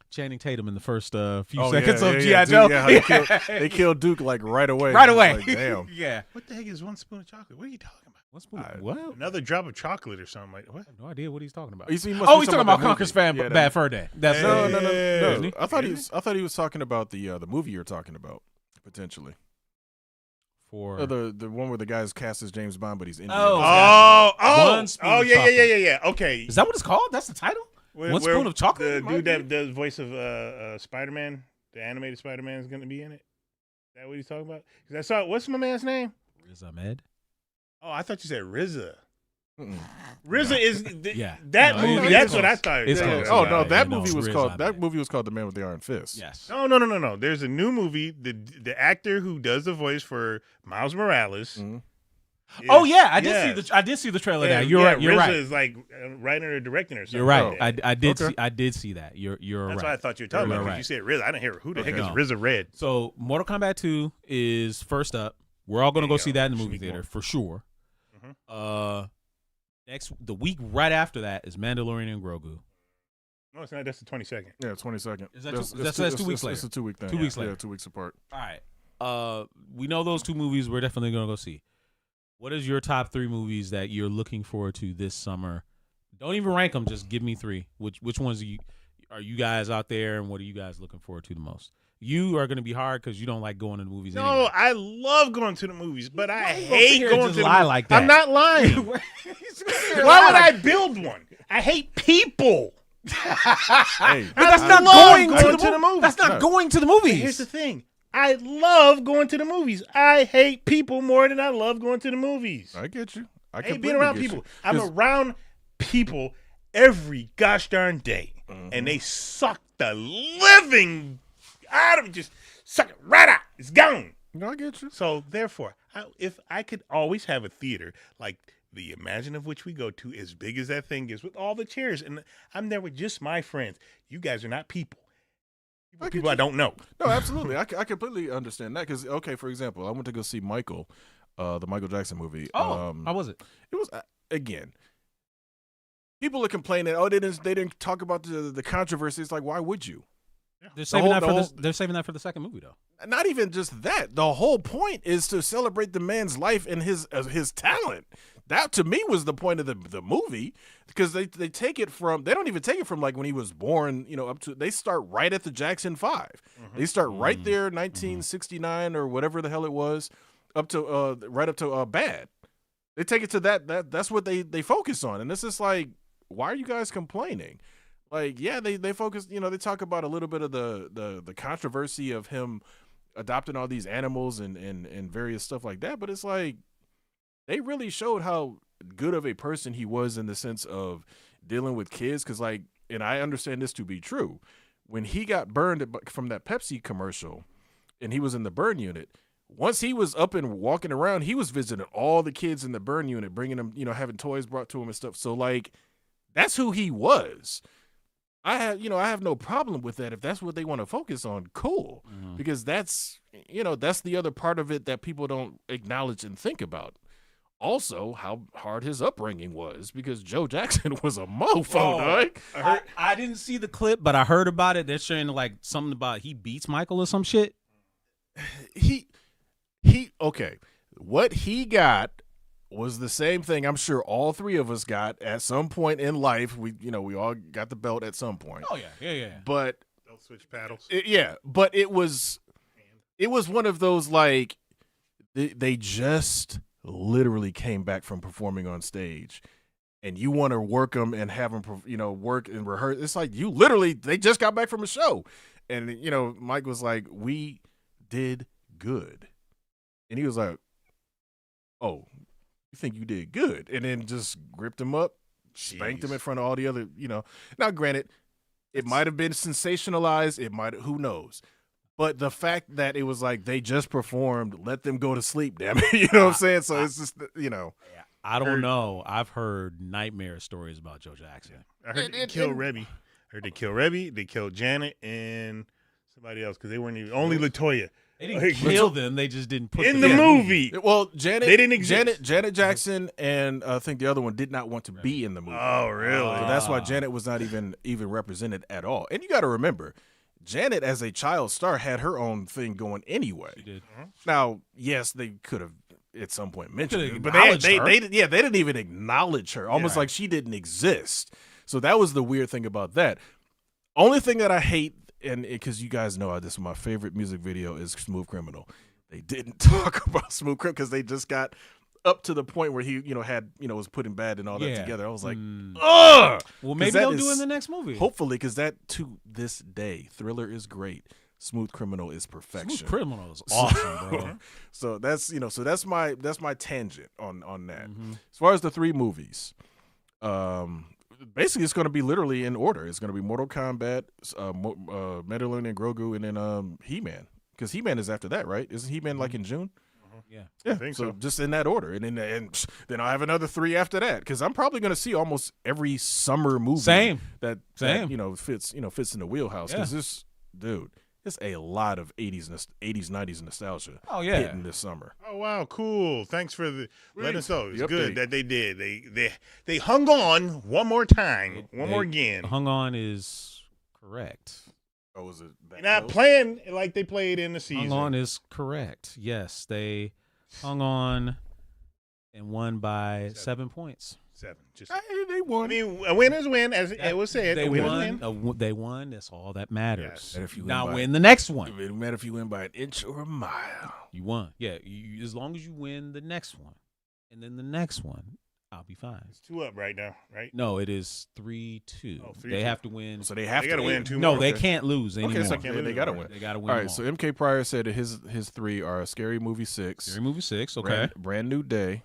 Channing Tatum in the first few seconds of G.I. Joe. Yeah, they killed Duke like right away. Right away. Like, damn. Yeah. What the heck is one spoon of chocolate? What are you talking about? One spoon. What? Another drop of chocolate or something like what? I have no idea what he's talking about. He's talking about Conker's Bad Fur Day. That's no. I thought he was talking about the movie you're talking about potentially. For the one where the guy's cast as James Bond, but he's Indian. Yeah. Okay. Is that what it's called? That's the title? One spoon of chocolate? The dude that does voice of Spider-Man, the animated Spider-Man, is going to be in it. Is that what he's talking about? Because I saw, what's my man's name? Riz Ahmed. Oh, I thought you said RZA. Mm-mm. RZA is that movie. That's what I thought. It's close. Oh no, that movie was Riz called Ahmed. that movie was called The Man with the Iron Fist. Yes. No. There's a new movie. The actor who does the voice for Miles Morales. Mm-hmm. Oh yeah, I did see the trailer. Now you're right. You're RZA right. is like writing or directing or something. You're right. Oh. I did see that. You're right. That's what I thought you were talking about. Right. You said RZA. I didn't hear who the heck is No. RZA Red. So Mortal Kombat 2 is first up. We're all gonna go see that in the movie Sneak theater one. for sure. Mm-hmm. The week right after that is Mandalorian and Grogu. No, it's not. That's the 22nd. Yeah, 22nd. Is that that's 2 weeks later? It's a 2 week thing. 2 weeks later. Yeah, 2 weeks apart. All right. We know those two movies we're definitely gonna go see. What is your top 3 movies that you're looking forward to this summer? Don't even rank them. Just give me 3. Which ones are you guys out there, and what are you guys looking forward to the most? You are going to be hard because you don't like going to the movies. No, anyway. I love going to the movies, but I you hate gonna going just to the lie movies. like that? I'm not lying. Why would I build one? I hate people. Hey, But that's I not love going to the movies. That's not going to the movies. Here's the thing. I love going to the movies. I hate people more than I love going to the movies. I get you. I hate being around people. I'm around people every gosh darn day, and they suck the living out of me. Just suck it right out. It's gone. No, I get you. So therefore, if I could always have a theater like the Imagine of which we go to, as big as that thing is, with all the chairs, and I'm there with just my friends. You guys are not people. People I don't know. No, absolutely. I completely understand that because, okay, for example, I went to go see Michael, the Michael Jackson movie. Oh, how was it? It was, again, people are complaining, they didn't talk about the controversy. It's like, why would you? They're saving that for the second movie, though. Not even just that. The whole point is to celebrate the man's life and his talent. That to me was the point of the movie because they take it from, they don't even take it from like when he was born, up to, they start right at the Jackson 5. Mm-hmm. They start right there, 1969 or whatever the hell it was, up to right up to Bad. They take it to that's what they focus on, and this is like, why are you guys complaining? Like, yeah, they focus, they talk about a little bit of the controversy of him adopting all these animals and various stuff like that, but it's like they really showed how good of a person he was in the sense of dealing with kids. Because, like, and I understand this to be true, when he got burned from that Pepsi commercial and he was in the burn unit, once he was up and walking around, he was visiting all the kids in the burn unit, bringing them, having toys brought to him and stuff. So, like, that's who he was. I have no problem with that. If that's what they want to focus on, cool. Mm-hmm. Because that's the other part of it that people don't acknowledge and think about. Also, how hard his upbringing was, because Joe Jackson was a mofo, dog. I didn't see the clip, but I heard about it. They're sharing like something about he beats Michael or some shit. Okay. What he got was the same thing I'm sure all three of us got at some point in life. We all got the belt at some point. Oh yeah. But they'll switch paddles. But it was one of those, like, they just literally came back from performing on stage, and you want to work them and have them, work and rehearse. It's like they just got back from a show, and Mike was like, "We did good," and he was like, "Oh, you think you did good?" And then just gripped him up, spanked him in front of all the other, Now, granted, it might have been sensationalized. Who knows? But the fact that it was like they just performed, let them go to sleep, damn it. You know what I'm saying? So it's just, I don't know. I've heard nightmare stories about Joe Jackson. I heard they killed Rebby. They killed Rebby. They killed Janet and somebody else because they weren't even, only LaToya. They didn't kill them. They just didn't put in them the movie. Well, Janet, they didn't exist. Janet Jackson and I think the other one did not want to be in the movie. Oh, really? So that's why Janet was not even represented at all. And you got to remember, Janet, as a child star, had her own thing going anyway. She did. Now, yes, they could have at some point mentioned it, but they didn't even acknowledge her, almost like she didn't exist. So that was the weird thing about that. Only thing that I hate, and because you guys know this is my favorite music video, is Smooth Criminal. They didn't talk about Smooth Criminal because they just got up to the point where he, was putting Bad and all that together. I was like, ugh. Well, maybe they'll do it in the next movie. Hopefully, because that to this day, Thriller is great. Smooth Criminal is perfection. Smooth Criminal is awesome, bro. So that's that's my tangent on that. Mm-hmm. As far as the three movies, basically it's going to be literally in order. It's going to be Mortal Kombat, Mandalorian and Grogu, and then He-Man. Because He-Man is after that, right? Isn't He-Man like in June? Yeah, I think so. Just in that order, and then I'll have another 3 after that. Because I'm probably going to see almost every summer movie that fits in the wheelhouse. Because this dude, it's a lot of 80s 90s nostalgia. Oh yeah, hitting this summer. Oh wow, cool. Thanks for letting us know. It's good that they did. They hung on one more time, more again. Hung on is correct. Oh, was it? They're not playing like they played in the season. Hung on is correct. Yes, they hung on and won by 7 points. 7. Just they won. I mean, a winner's win, as it was said. They won. They won. That's all that matters. Yes. And if you win the next one. It doesn't matter if you win by an inch or a mile. You won. Yeah, as long as you win the next one, and then the next one, I'll be fine. It's 2 up right now, right? No, it is 3-2. Oh, 3-2. They have to win. So they have to win 2 No, more. they can't lose anymore. Okay, so they got to win. They got to win. All right, so MK Pryor said that his 3 are Scary Movie 6. Scary Movie 6, okay. Brand New Day,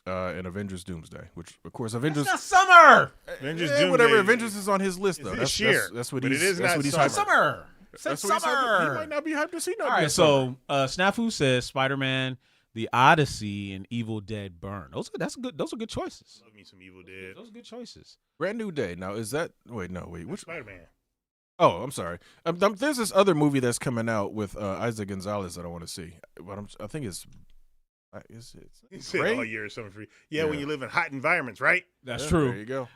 and Avengers Doomsday, which, of course, Avengers... That's not summer! Avengers Doomsday. Whatever, Avengers is on his list, though. That's year. That's what but he's it is that's not what he's summer. Summer! That's summer! He might not be hyped to see nothing. All right, so Snafu says Spider-Man, The Odyssey, and Evil Dead Burn. Those are good choices. Love me some Evil Dead. Those are good choices. Brand New Day. Now, is that... Wait. Which... Spider-Man. Oh, I'm sorry. There's this other movie that's coming out with Isaac Gonzalez that I want to see. But I think it's He said all year or something free. Yeah, when you live in hot environments, right? That's true. There you go.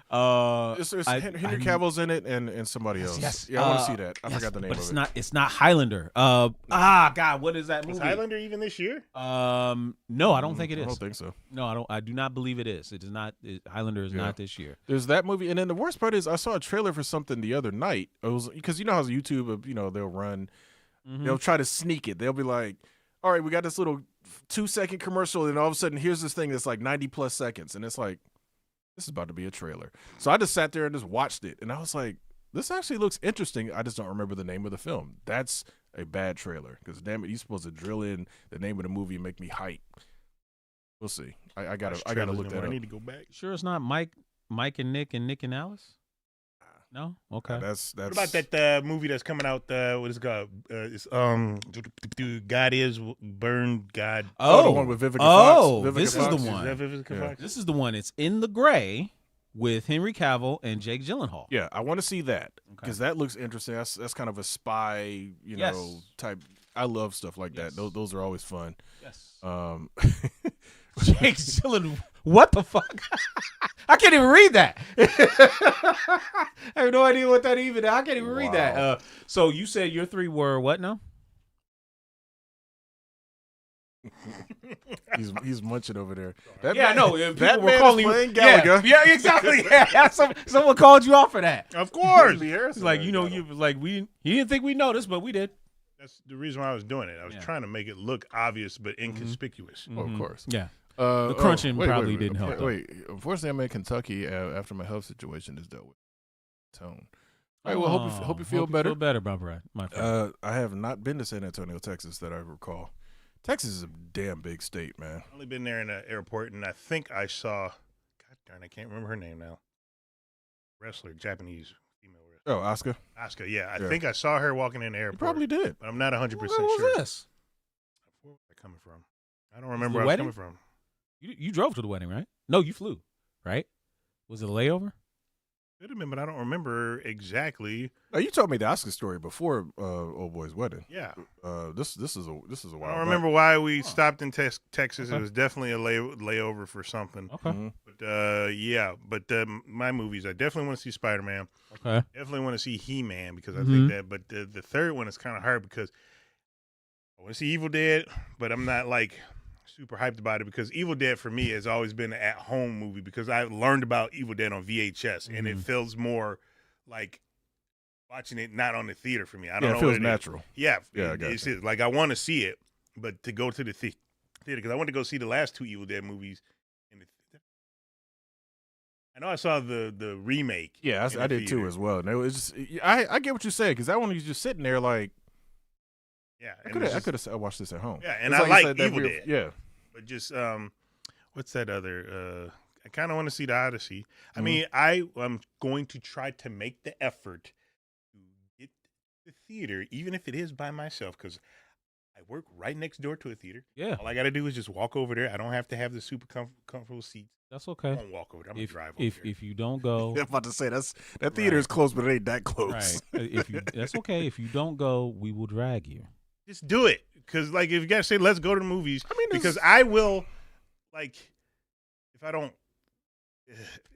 There's Henry Cavill's in it and somebody else. Yes. Yeah, I want to see that. I forgot the name but of it's it. not. It's not Highlander. God, what is that movie? Is Highlander even this year? No, I don't think it is. I don't think so. No, I don't. I do not believe it is. It is not. Highlander is not this year. There's that movie, and then the worst part is I saw a trailer for something the other night. It was because you know how YouTube, they'll run, they'll try to sneak it. They'll be like, "All right, we got this little 2-second commercial," and all of a sudden, here's this thing that's like 90+ seconds, and it's like, this is about to be a trailer. So I just sat there and just watched it, and I was like, this actually looks interesting. I just don't remember the name of the film. That's a bad trailer because damn it, you're supposed to drill in the name of the movie and make me hype. We'll see. I gotta look that up. I need to go back. Sure, it's not Mike and Nick and Alice. No, okay. That's What about that movie that's coming out? What is it called? It's God is burned. God. Oh, the one with Vivica Fox. Vivica This Fox. is the one. Is that Vivica Fox? This is the one. It's in the gray with Henry Cavill and Jake Gyllenhaal. Yeah, I want to see that because that looks interesting. That's kind of a spy, type. I love stuff like that. Those are always fun. Yes. Jake Gyllenhaal. What the fuck? I can't even read that. I have no idea what that even. I can't even read that. So you said your three were what now? He's munching over there. I know. That were man calling is playing you. Gallagher. Yeah, exactly. Yeah, someone called you off for that. Of course. It's like you like you didn't think we noticed, but we did. That's the reason why I was doing it. I was trying to make it look obvious but inconspicuous. Oh, of course. Yeah. The crunching probably didn't help. Wait, unfortunately, I'm in Kentucky after my health situation is dealt with. Tone. All right, well, hope you feel better. Feel better, my friend. I have not been to San Antonio, Texas, that I recall. Texas is a damn big state, man. I've only been there in the airport, and I think I saw. God darn, I can't remember her name now. Wrestler, Japanese female wrestler. Oh, Asuka. Asuka, yeah. I think I saw her walking in the airport. You probably did, but I'm not 100% Where sure. was this? Where was I coming from? I don't remember where I was coming from. You drove to the wedding, right? No, you flew, right? Was it a layover? Could have been, but I don't remember exactly. Oh, you told me the Asuka story before old boy's wedding. Yeah. This is a while. I don't remember why we stopped in Texas. Okay. It was definitely a layover for something. Okay. But my movies, I definitely want to see Spider-Man. Okay. Definitely want to see He-Man because I think that. But the third one is kind of hard because I want to see Evil Dead, but I'm not like super hyped about it because Evil Dead for me has always been an at-home movie because I learned about Evil Dead on VHS and it feels more like watching it not on the theater for me. I don't know. It feels natural. Yeah, I got it's like I want to see it, but to go to the theater because I want to go see the last two Evil Dead movies. I know I saw the remake. Yeah, I did too as well. And it was just, I get what you say because that one was just sitting there like. Yeah, I could have watched this at home. Yeah, and I like Evil Dead. Yeah, but just what's that other? I kind of want to see the Odyssey. I mean, I'm going to try to make the effort to get to the theater, even if it is by myself, because I work right next door to a theater. Yeah, all I got to do is just walk over there. I don't have to have the super comfortable seats. That's okay. I won't walk over there. I'm gonna drive over there. If you don't go, I'm about to say that theater is close, but it ain't that close. Right. That's okay. If you don't go, we will drag you. Just do it, because like if you guys say let's go to the movies, because I will, like, if I don't,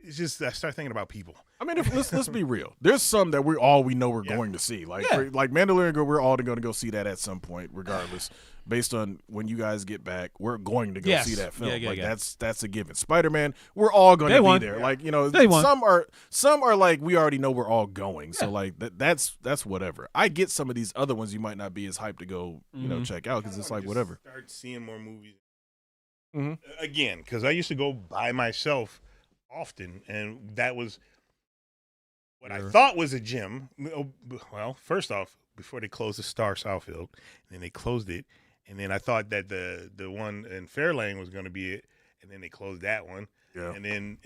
it's just I start thinking about people. I mean, let's be real. There's some that we're going to see, like Mandalorian Grogu. We're all going to go see that at some point, regardless. Based on when you guys get back, we're going to go see that film. That's a given. Spider-Man, we're all going to be there. Like some are like we already know we're all going. So like that's whatever. I get some of these other ones you might not be as hyped to go check out because it's like whatever. Start seeing more movies again because I used to go by myself often, and that was what I thought was a gym. Well, first off, before they closed the Star Southfield, and then they closed it. And then I thought that the one in Fairlane was going to be it, and then they closed that one. Yeah. And then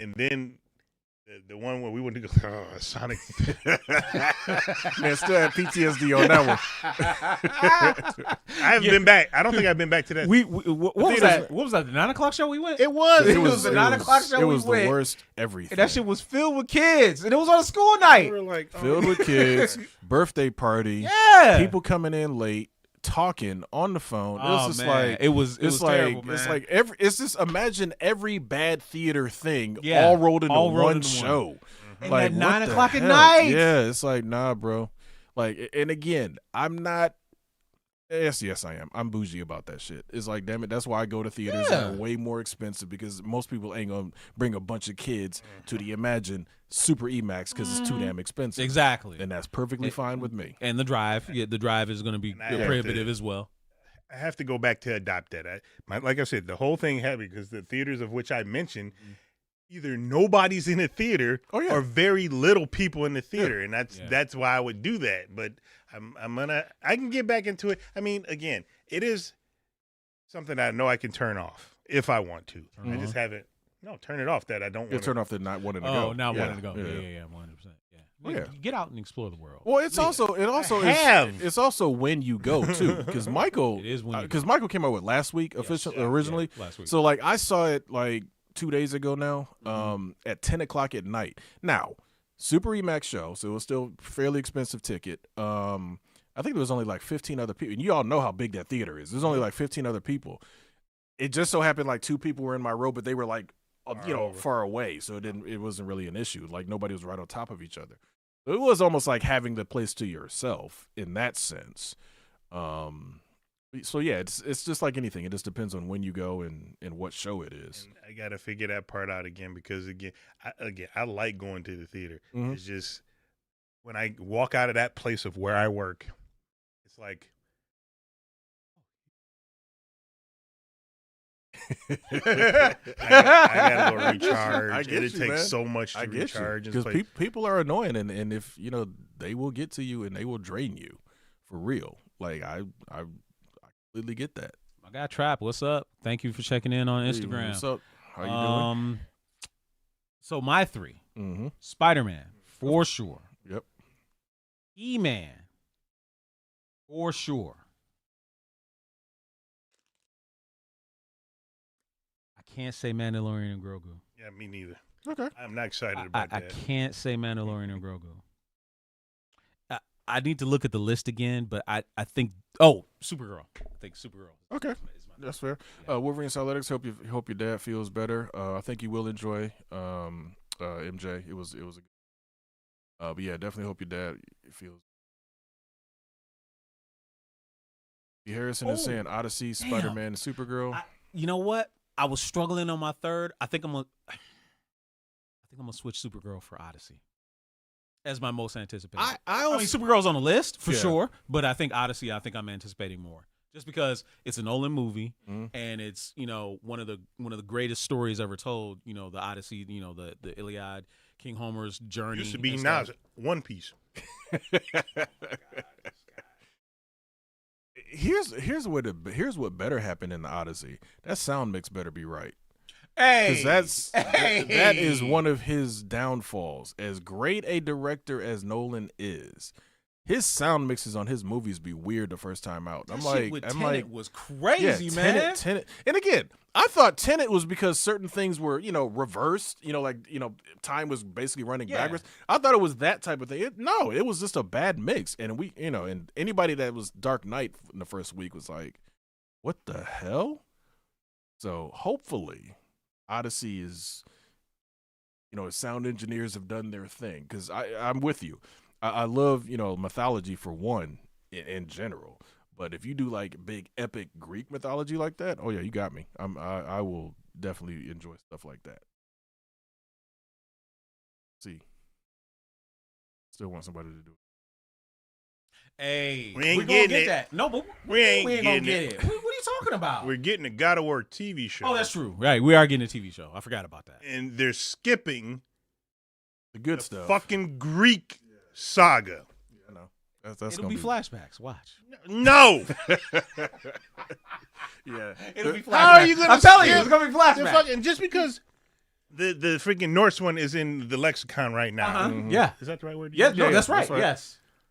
The one where we went to go, Sonic. Man, still have PTSD on that one. I haven't been back. I don't think I've been back to that. What was that? What was that? The 9 o'clock show we went? It was. It was the 9 o'clock show we went. It was the worst everything. And that shit was filled with kids. And it was on a school night. We were like, filled with kids, birthday party, Yeah. people coming in late, talking on the phone. It was just like it was terrible, man. It's like it's just imagine every bad theater thing Yeah. all rolled into All rolled one into show. And Like at 9 what the o'clock at hell? night. Yeah, it's like nah, bro. Like, and again, I'm not. Yes, I am. I'm bougie about that shit. It's like, damn it, that's why I go to theaters that are way more expensive because most people ain't gonna bring a bunch of kids to the Imagine Super IMAX because it's too damn expensive. Exactly. And that's perfectly fine with me. And the drive is going to be prohibitive as well. I have to go back to adopt that. Like I said, the whole thing heavy because the theaters of which I mentioned, either nobody's in the theater or very little people in the theater, and that's why I would do that. But I can get back into it. I mean, again, it is something I know I can turn off if I want to. I just haven't. No, turn it off. That I don't want. Turn off the not wanting to go. Oh, not wanting to go. Yeah, 100%. Yeah. Get out and explore the world. Well, it's also when you go too, because Michael came out with last week originally. Last week. So like I saw it like 2 days ago now, at 10 o'clock at night. Now, Super IMAX show, so it was still a fairly expensive ticket. I think there was only like 15 other people, and you all know how big that theater is. There's only like 15 other people. It just so happened like 2 people were in my row, but they were like far away, so it wasn't really an issue. Like nobody was right on top of each other. So it was almost like having the place to yourself in that sense. So yeah, it's just like anything. It just depends on when you go and what show it is. And I gotta figure that part out again because I like going to the theater. It's just when I walk out of that place of where I work, it's like I gotta go recharge. It takes so much to recharge because people are annoying, and if they will get to you and they will drain you for real. Like I completely get that. My guy Trap, what's up? Thank you for checking in on Instagram. What's up? How you doing? So my 3, Spider-Man for sure. Yep. E-Man for sure. I can't say Mandalorian and Grogu. Yeah, me neither. Okay. I'm not excited about that. I can't say Mandalorian and Grogu. I need to look at the list again, but I think Supergirl. I think Supergirl. Okay, that's fair. Yeah. Wolverine Soletics. Hope your dad feels better. I think you will enjoy MJ. It was but yeah, definitely hope your dad feels. Harrison is saying Odyssey, Spider-Man, and Supergirl. You know what? I was struggling on my third. I think I'm gonna switch Supergirl for Odyssey as my most anticipated. I mean, Supergirl's on the list for sure, but I think Odyssey. I'm anticipating more just because it's a Nolan movie and it's one of the greatest stories ever told. The Odyssey. The Iliad, King Homer's journey. Used to be Nas, One Piece. Here's what better happened in the Odyssey. That sound mix better be right. Hey, because that is one of his downfalls. As great a director as Nolan is, his sound mixes on his movies be weird the first time out. Tenet was crazy, man. Tenet. And again, I thought Tenet was because certain things were, reversed. Time was basically running backwards. I thought it was that type of thing. It was just a bad mix. And and anybody that was Dark Knight in the first week was like, what the hell? So hopefully Odyssey is, sound engineers have done their thing. Because I'm with you. I love, mythology for one in general. But if you do like big epic Greek mythology like that, oh yeah, you got me. I will definitely enjoy stuff like that. See, still want somebody to do it. Hey, we ain't getting it. That. No, but we ain't gonna get it. What are you talking about? We're getting a God of War TV show. Oh, that's true. Right, we are getting a TV show. I forgot about that. And they're skipping the good stuff. Fucking Greek saga. I know. That's It'll be flashbacks. Watch. No. Yeah. It'll be flashbacks. How are you gonna? I'm telling you, it's gonna be flashbacks. Fucking, just because The freaking Norse one is in the lexicon right now. Yeah. Is that the right word? Yeah, no, that's right.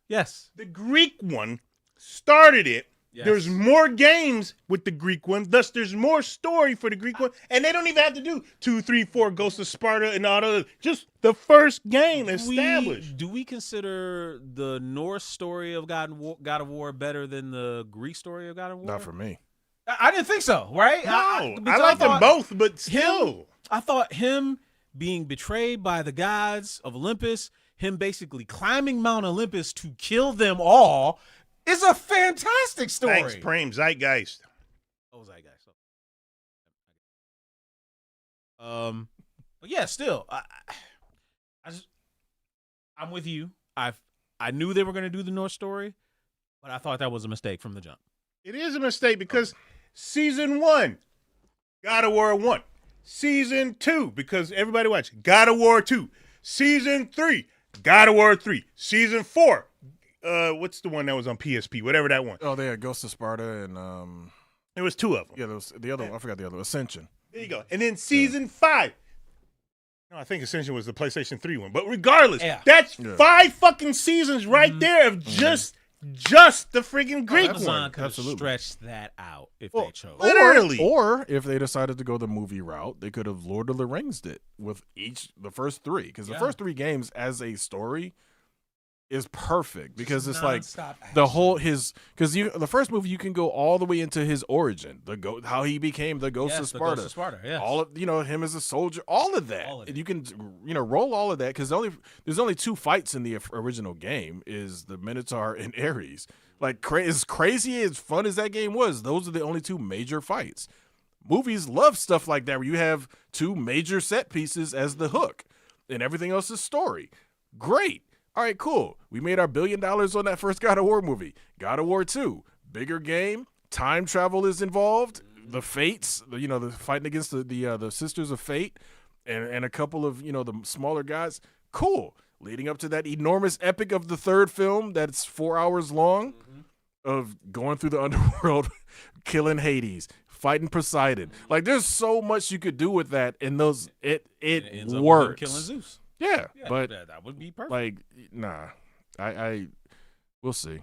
Yes. The Greek one started it. Yes. There's more games with the Greek one. Thus, there's more story for the Greek one. And they don't even have to do 2, 3, 4, Ghost of Sparta and all the just the first game established. Do we consider the Norse story of God of War better than the Greek story of God of War? Not for me. I didn't think so, right? No, I like them both, but still. I thought him being betrayed by the gods of Olympus, him basically climbing Mount Olympus to kill them all, is a fantastic story. Thanks, Prem. Zeitgeist. Oh, Zeitgeist. But yeah, still, I'm with you. I knew they were going to do the North story, but I thought that was a mistake from the jump. It is a mistake because season 1, God of War 1. Season 2, because everybody watched God of War 2. Season 3, God of War 3. Season 4, what's the one that was on PSP? Whatever that one. Oh, they had Ghost of Sparta and there was 2 of them. yeah, there was the other one. I forgot the other one. Ascension. There you go. And then season 5. No, I think Ascension was the PlayStation 3 one. But regardless, that's 5 fucking seasons right there of just the freaking Greek Amazon one. could have stretched that out if they chose. Literally. Or if they decided to go the movie route, they could have Lord of the Rings it with the first 3. Because the first 3 games as a story is perfect because it's like the whole the first movie you can go all the way into his origin, how he became the Ghost of Sparta. The Ghost of Sparta, yes. All of him as a soldier, all of that. And you can roll all of that because there's only 2 fights in the original game is the Minotaur and Ares. Like as crazy as fun as that game was, those are the only 2 major fights. Movies love stuff like that where you have 2 major set pieces as the hook and everything else is story. Great. All right, cool. We made our $1 billion on that first God of War movie. God of War 2, bigger game. Time travel is involved. The Fates, the fighting against the Sisters of Fate, and a couple of the smaller guys. Cool. Leading up to that enormous epic of the third film that's 4 hours long, of going through the underworld, killing Hades, fighting Poseidon. Like there's so much you could do with that, and those it works. Killing Zeus. Yeah, but that would be perfect. Like, nah, we'll see.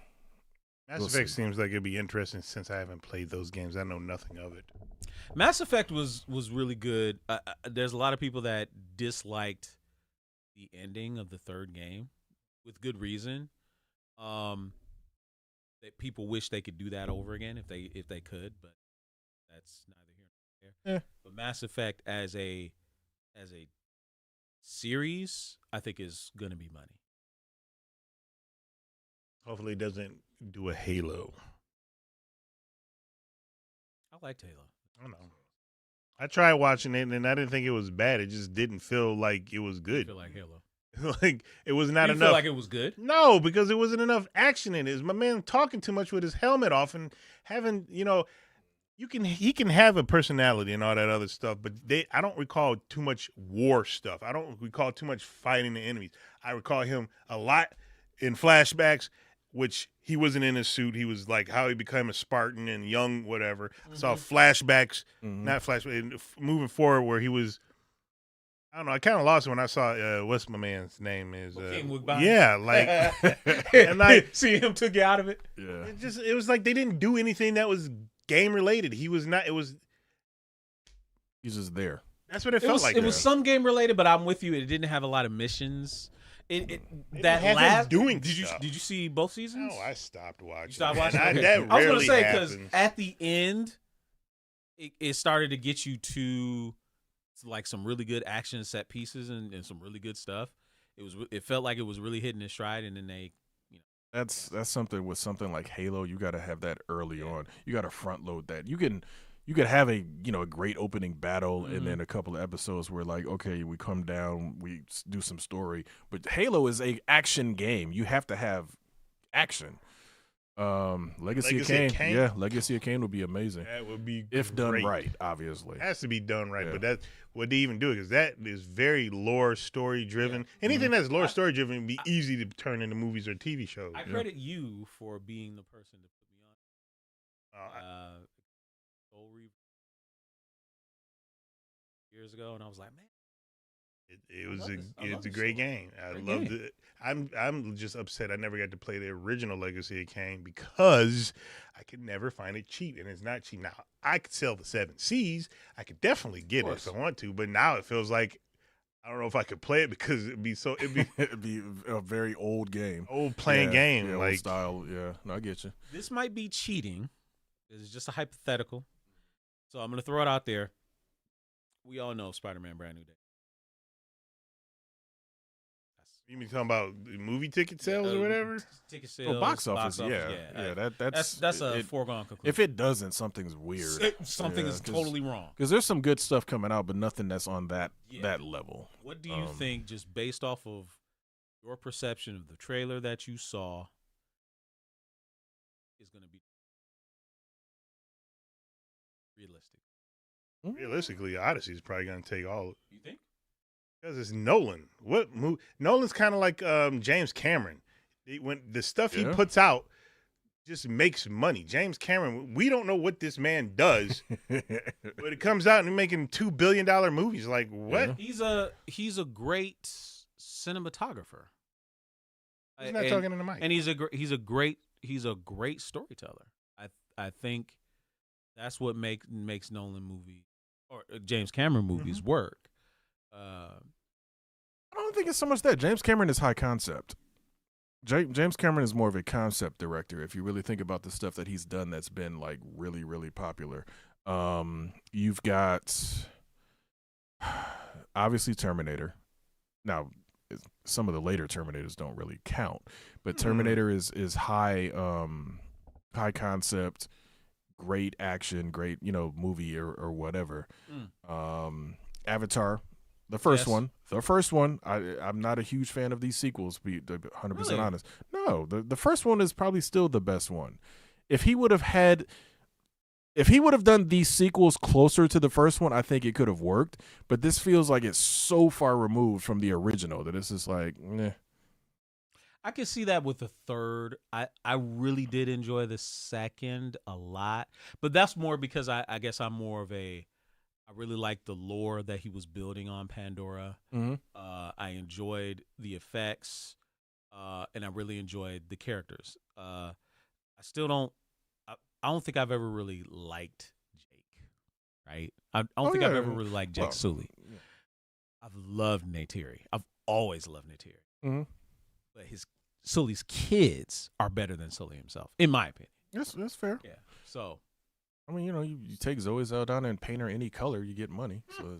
Mass Effect seems like it'd be interesting since I haven't played those games. I know nothing of it. Mass Effect was really good. There's a lot of people that disliked the ending of the third game with good reason. That people wish they could do that over again if they could, but that's neither here nor there. Yeah. But Mass Effect as a series, I think is going to be money. Hopefully it doesn't do a Halo. I liked Halo. I don't know. I tried watching it and I didn't think it was bad. It just didn't feel like it was good. I feel like Halo. Like it was not you enough. Feel like it was good? No, because there wasn't enough action in it. It was my man talking too much with his helmet off and having, he can have a personality and all that other stuff, but I don't recall too much war stuff. I don't recall too much fighting the enemies. I recall him a lot in flashbacks, which he wasn't in his suit. He was like how he became a Spartan and young, whatever. I saw flashbacks, not flashbacks, moving forward where he was. I don't know. I kind of lost it when I saw what's my man's name is. Yeah, like and I see him took you out of it. Yeah, it was like they didn't do anything that was game related. He was not. It was. He's just there. That's what it felt like. It was some game related, but I'm with you. It didn't have a lot of missions. Did you see both seasons? No, I stopped watching. You stopped watching. That I was going to say because at the end, it started to get you to like some really good action set pieces and some really good stuff. It felt like it was really hitting its stride, and then they. That's something with something like Halo. You got to have that early on. You got to front load that. You can have a a great opening battle and then a couple of episodes where like okay we come down, we do some story. But Halo is a action game. You have to have action. Legacy of Kain. Yeah, Legacy of Kain would be amazing. That would be if done right. Obviously, it has to be done right. But that would they even do it because that is very lore story driven. Yeah. Anything that's lore story driven would be easy to turn into movies or TV shows. I credit you for being the person to put me on. Soul Reaver years ago, and I was like, man, It's a great game. I loved it. I'm just upset I never got to play the original Legacy of Kain because I could never find it cheap, and it's not cheap. Now, I could sell the 7 Cs. I could definitely get it if I want to, but now it feels like I don't know if I could play it because it'd be a very old game. Old playing game. Yeah, like old style. Yeah. No, I get you. This might be cheating. This is just a hypothetical. So I'm going to throw it out there. We all know Spider-Man Brand New Day. You mean talking about movie ticket sales or whatever? Ticket sales, box office. Yeah. That's a foregone conclusion. If it doesn't, something's weird. Something is totally wrong. Because there's some good stuff coming out, but nothing that's on that level. What do you think, just based off of your perception of the trailer that you saw, is going to be realistic? Realistically, Odyssey is probably going to take all. You think? Because it's Nolan. Nolan's kind of like James Cameron. When the stuff he puts out just makes money. James Cameron, we don't know what this man does, but it comes out and he's making $2 billion movies. Like what? Yeah. He's a great cinematographer. He's not talking in the mic. And he's a great storyteller. I think that's what makes Nolan movies or James Cameron movies work. I don't think it's so much that. James Cameron is high concept. James Cameron is more of a concept director. If you really think about the stuff that he's done that's been like really, really popular. You've got obviously Terminator. Now, some of the later Terminators don't really count, but Terminator is high concept, great action, great, movie or whatever. Avatar. The first one, I'm not a huge fan of these sequels, to be 100% honest. No, the first one is probably still the best one. If he would have done these sequels closer to the first one, I think it could have worked. But this feels like it's so far removed from the original that it's just like, meh. I can see that with the third. I really did enjoy the second a lot, but that's more because I guess I'm more of I really liked the lore that he was building on Pandora. I enjoyed the effects, and I really enjoyed the characters. I don't think I've ever really liked Jake, right? I don't think I've ever really liked Jake Sully. Yeah. I've loved Neytiri. I've always loved Neytiri. But Sully's kids are better than Sully himself, in my opinion. That's fair. Yeah. So, I mean, you take Zoe Saldana and paint her any color, you get money. So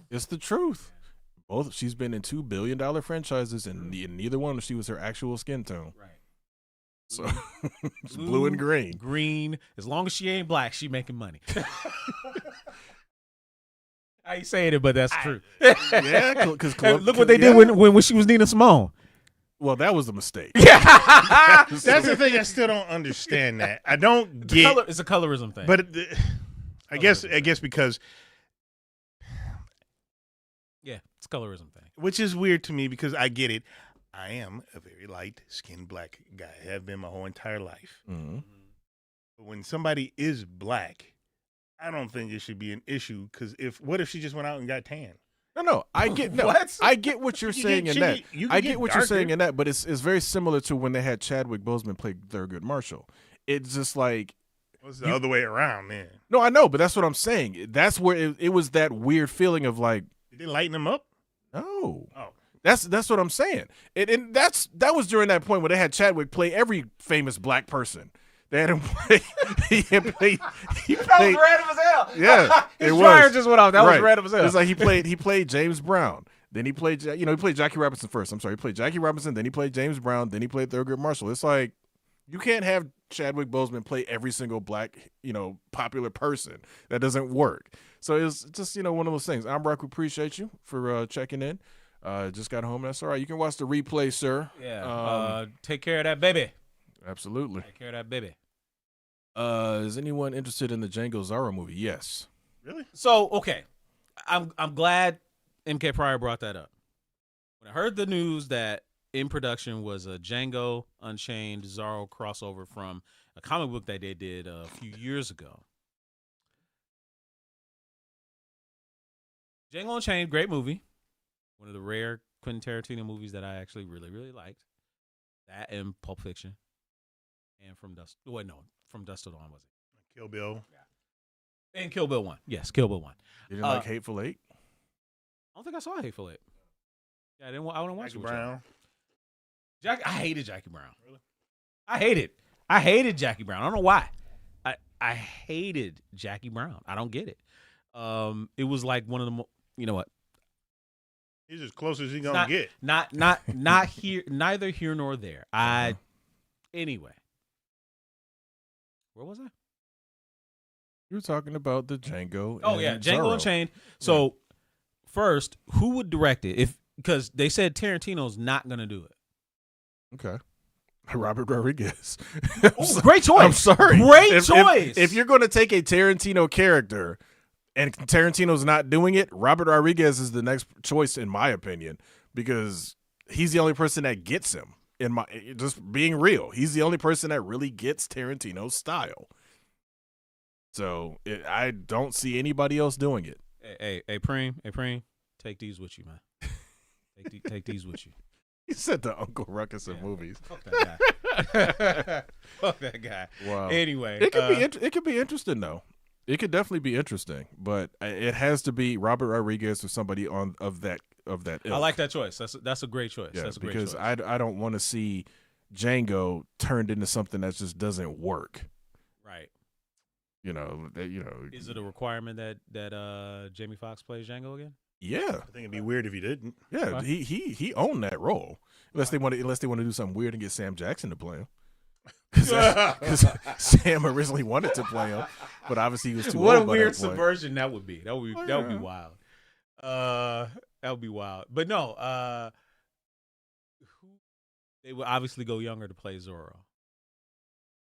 it's the truth. She's been in $2 billion franchises, and neither one she was her actual skin tone. Right. So it's blue and green. Green. As long as she ain't black, she making money. I ain't saying it, but that's true. Yeah, because look what they did when she was Nina Simone. Well, that was a mistake. Yeah, that's the thing. I still don't understand that. I don't get. It's a colorism thing. But I guess because. Yeah, it's a colorism thing. Which is weird to me because I get it. I am a very light-skinned black guy. I have been my whole entire life. But when somebody is black, I don't think it should be an issue. Because what if she just went out and got tan? No, I get what? I get what you're saying in that. I get what you're saying in that, but it's very similar to when they had Chadwick Boseman play Thurgood Marshall. It's just like it's the other way around, man. No, I know, but that's what I'm saying. That's where it was that weird feeling of like, did they lighten him up? No. Oh. That's what I'm saying. And that was during that point where they had Chadwick play every famous black person. They had him play. He played. That was random as hell. Yeah, his dryer just went off. That was random as hell. It's like he played James Brown. Then he played. He played Jackie Robinson first. I'm sorry. He played Jackie Robinson. Then he played James Brown. Then he played Thurgood Marshall. It's like you can't have Chadwick Boseman play every single black popular person. That doesn't work. So it's just one of those things. Ambrock, we appreciate you for checking in. Just got home. That's all right. You can watch the replay, sir. Yeah. Take care of that baby. Absolutely. Take care of that baby. Is anyone interested in the Django Zorro movie? Yes. Really? So, okay. I'm glad MK Pryor brought that up. When I heard the news that in production was a Django Unchained Zorro crossover from a comic book that they did a few years ago. Django Unchained, great movie. One of the rare Quentin Tarantino movies that I actually really, really liked. That and Pulp Fiction. And From Dusk Till Dawn was it? Kill Bill. Yeah. And Kill Bill 1. Yes, Kill Bill 1. You didn't like Hateful Eight? I don't think I saw Hateful Eight. Yeah, I didn't watch Jackie it with Brown. I hated Jackie Brown. Really? I hated Jackie Brown. I don't know why. I hated Jackie Brown. I don't get it. It was like one of the you know what? He's as close as he's gonna get. Not here. Neither here nor there. Anyway. Where was I? You were talking about the Django. Oh yeah, Django Zorro. Unchained. So first, who would direct it? Because they said Tarantino's not gonna do it. Okay. Robert Rodriguez. Oh, great choice. I'm sorry. Great choice. If you're going to take a Tarantino character and Tarantino's not doing it, Robert Rodriguez is the next choice in my opinion, because he's the only person that gets him. Just being real, he's the only person that really gets Tarantino's style. So I don't see anybody else doing it. Hey, Preem, take these with you, man. Take these with you. He said the Uncle Ruckus of movies. Fuck that guy. Fuck that guy. Wow. Anyway, it could be interesting though. It could definitely be interesting, but it has to be Robert Rodriguez or somebody of that ilk. I like that choice. That's a great choice. Yeah, that's a great because choice. I don't want to see Django turned into something that just doesn't work. Right. Is it a requirement that Jamie Foxx plays Django again? Yeah, I think it'd be weird if he didn't. Yeah, he owned that role. Unless they want to do something weird and get Sam Jackson to play him. Because Sam originally wanted to play him, but obviously he was too old. What a by weird that point. subversion that would be. That would be wild. That would be wild. But no, they would obviously go younger to play Zorro.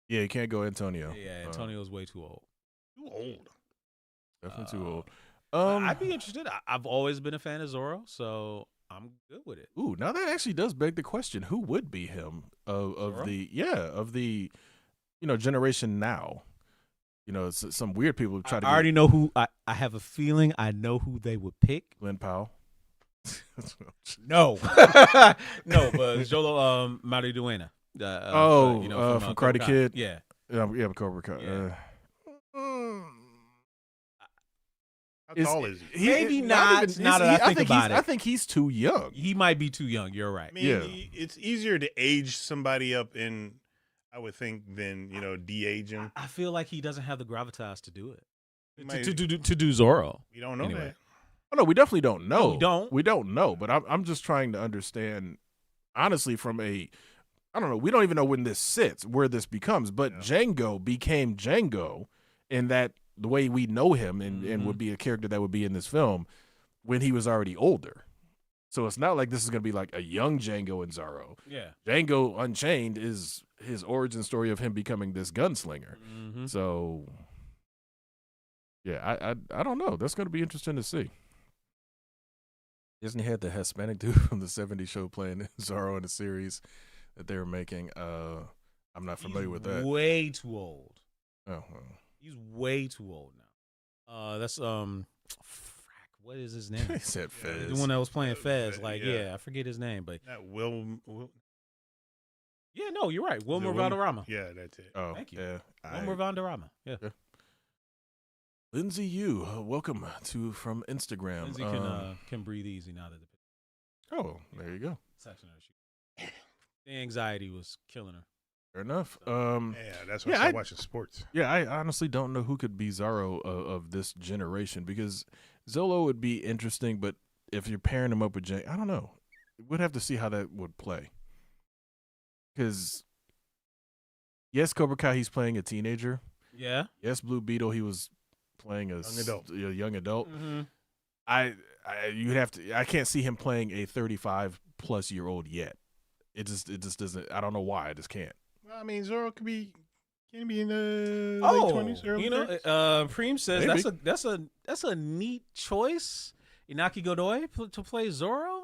Yeah, you can't go Antonio. Yeah, Antonio's way too old. Too old. Definitely too old. I'd be interested. I've always been a fan of Zorro, so I'm good with it. Ooh, now that actually does beg the question: who would be him of the generation now? Some weird people try to. I already know who. I have a feeling I know who they would pick. Glenn Powell. No, no, but Jolo Mariduena. From Karate Kid. Yeah, Cobra Kai. Yeah. How tall is he? Maybe not. Now that I think about it, I think he's too young. He might be too young. You're right. I mean, it's easier to age somebody up I would think, than de-age him. I feel like he doesn't have the gravitas to do it. To do Zorro. We don't know that. Oh no, we definitely don't know. No, we don't know. But I'm just trying to understand, honestly, from I don't know. We don't even know when this sits, where this becomes. But Django became Django in that the way we know him and would be a character that would be in this film when he was already older. So it's not like this is going to be like a young Django and Zorro. Yeah. Django Unchained is his origin story of him becoming this gunslinger. Mm-hmm. So, yeah, I don't know. That's going to be interesting to see. Disney had the Hispanic dude from the 70s show playing Zorro in the series that they were making. I'm not familiar with that. Way too old. Oh, well. He's way too old now. That's what is his name? He said Fez. The one that was playing Fez. I forget his name, but Not Will. Yeah, no, you're right. Wilmer Valderrama. Yeah, that's it. Oh, thank you. Yeah, Wilmer Valderrama. Yeah. Lindsay Yu, welcome from Instagram. Lindsay can breathe easy now that the there you go. section of the shoot. The anxiety was killing her. Fair enough. That's why I started watching sports. Yeah, I honestly don't know who could be Zorro of this generation, because Zolo would be interesting, but if you're pairing him up with Jay, I don't know. We'd have to see how that would play. Because, yes, Cobra Kai, he's playing a teenager. Yeah. Yes, Blue Beetle, he was playing a young adult. Mm-hmm. I can't see him playing a 35-plus-year-old yet. It just doesn't. I don't know why. I just can't. Well, I mean, Zorro can be in the late 20s, early 30s. Preem says Maybe. that's a neat choice. Inaki Godoy to play Zorro.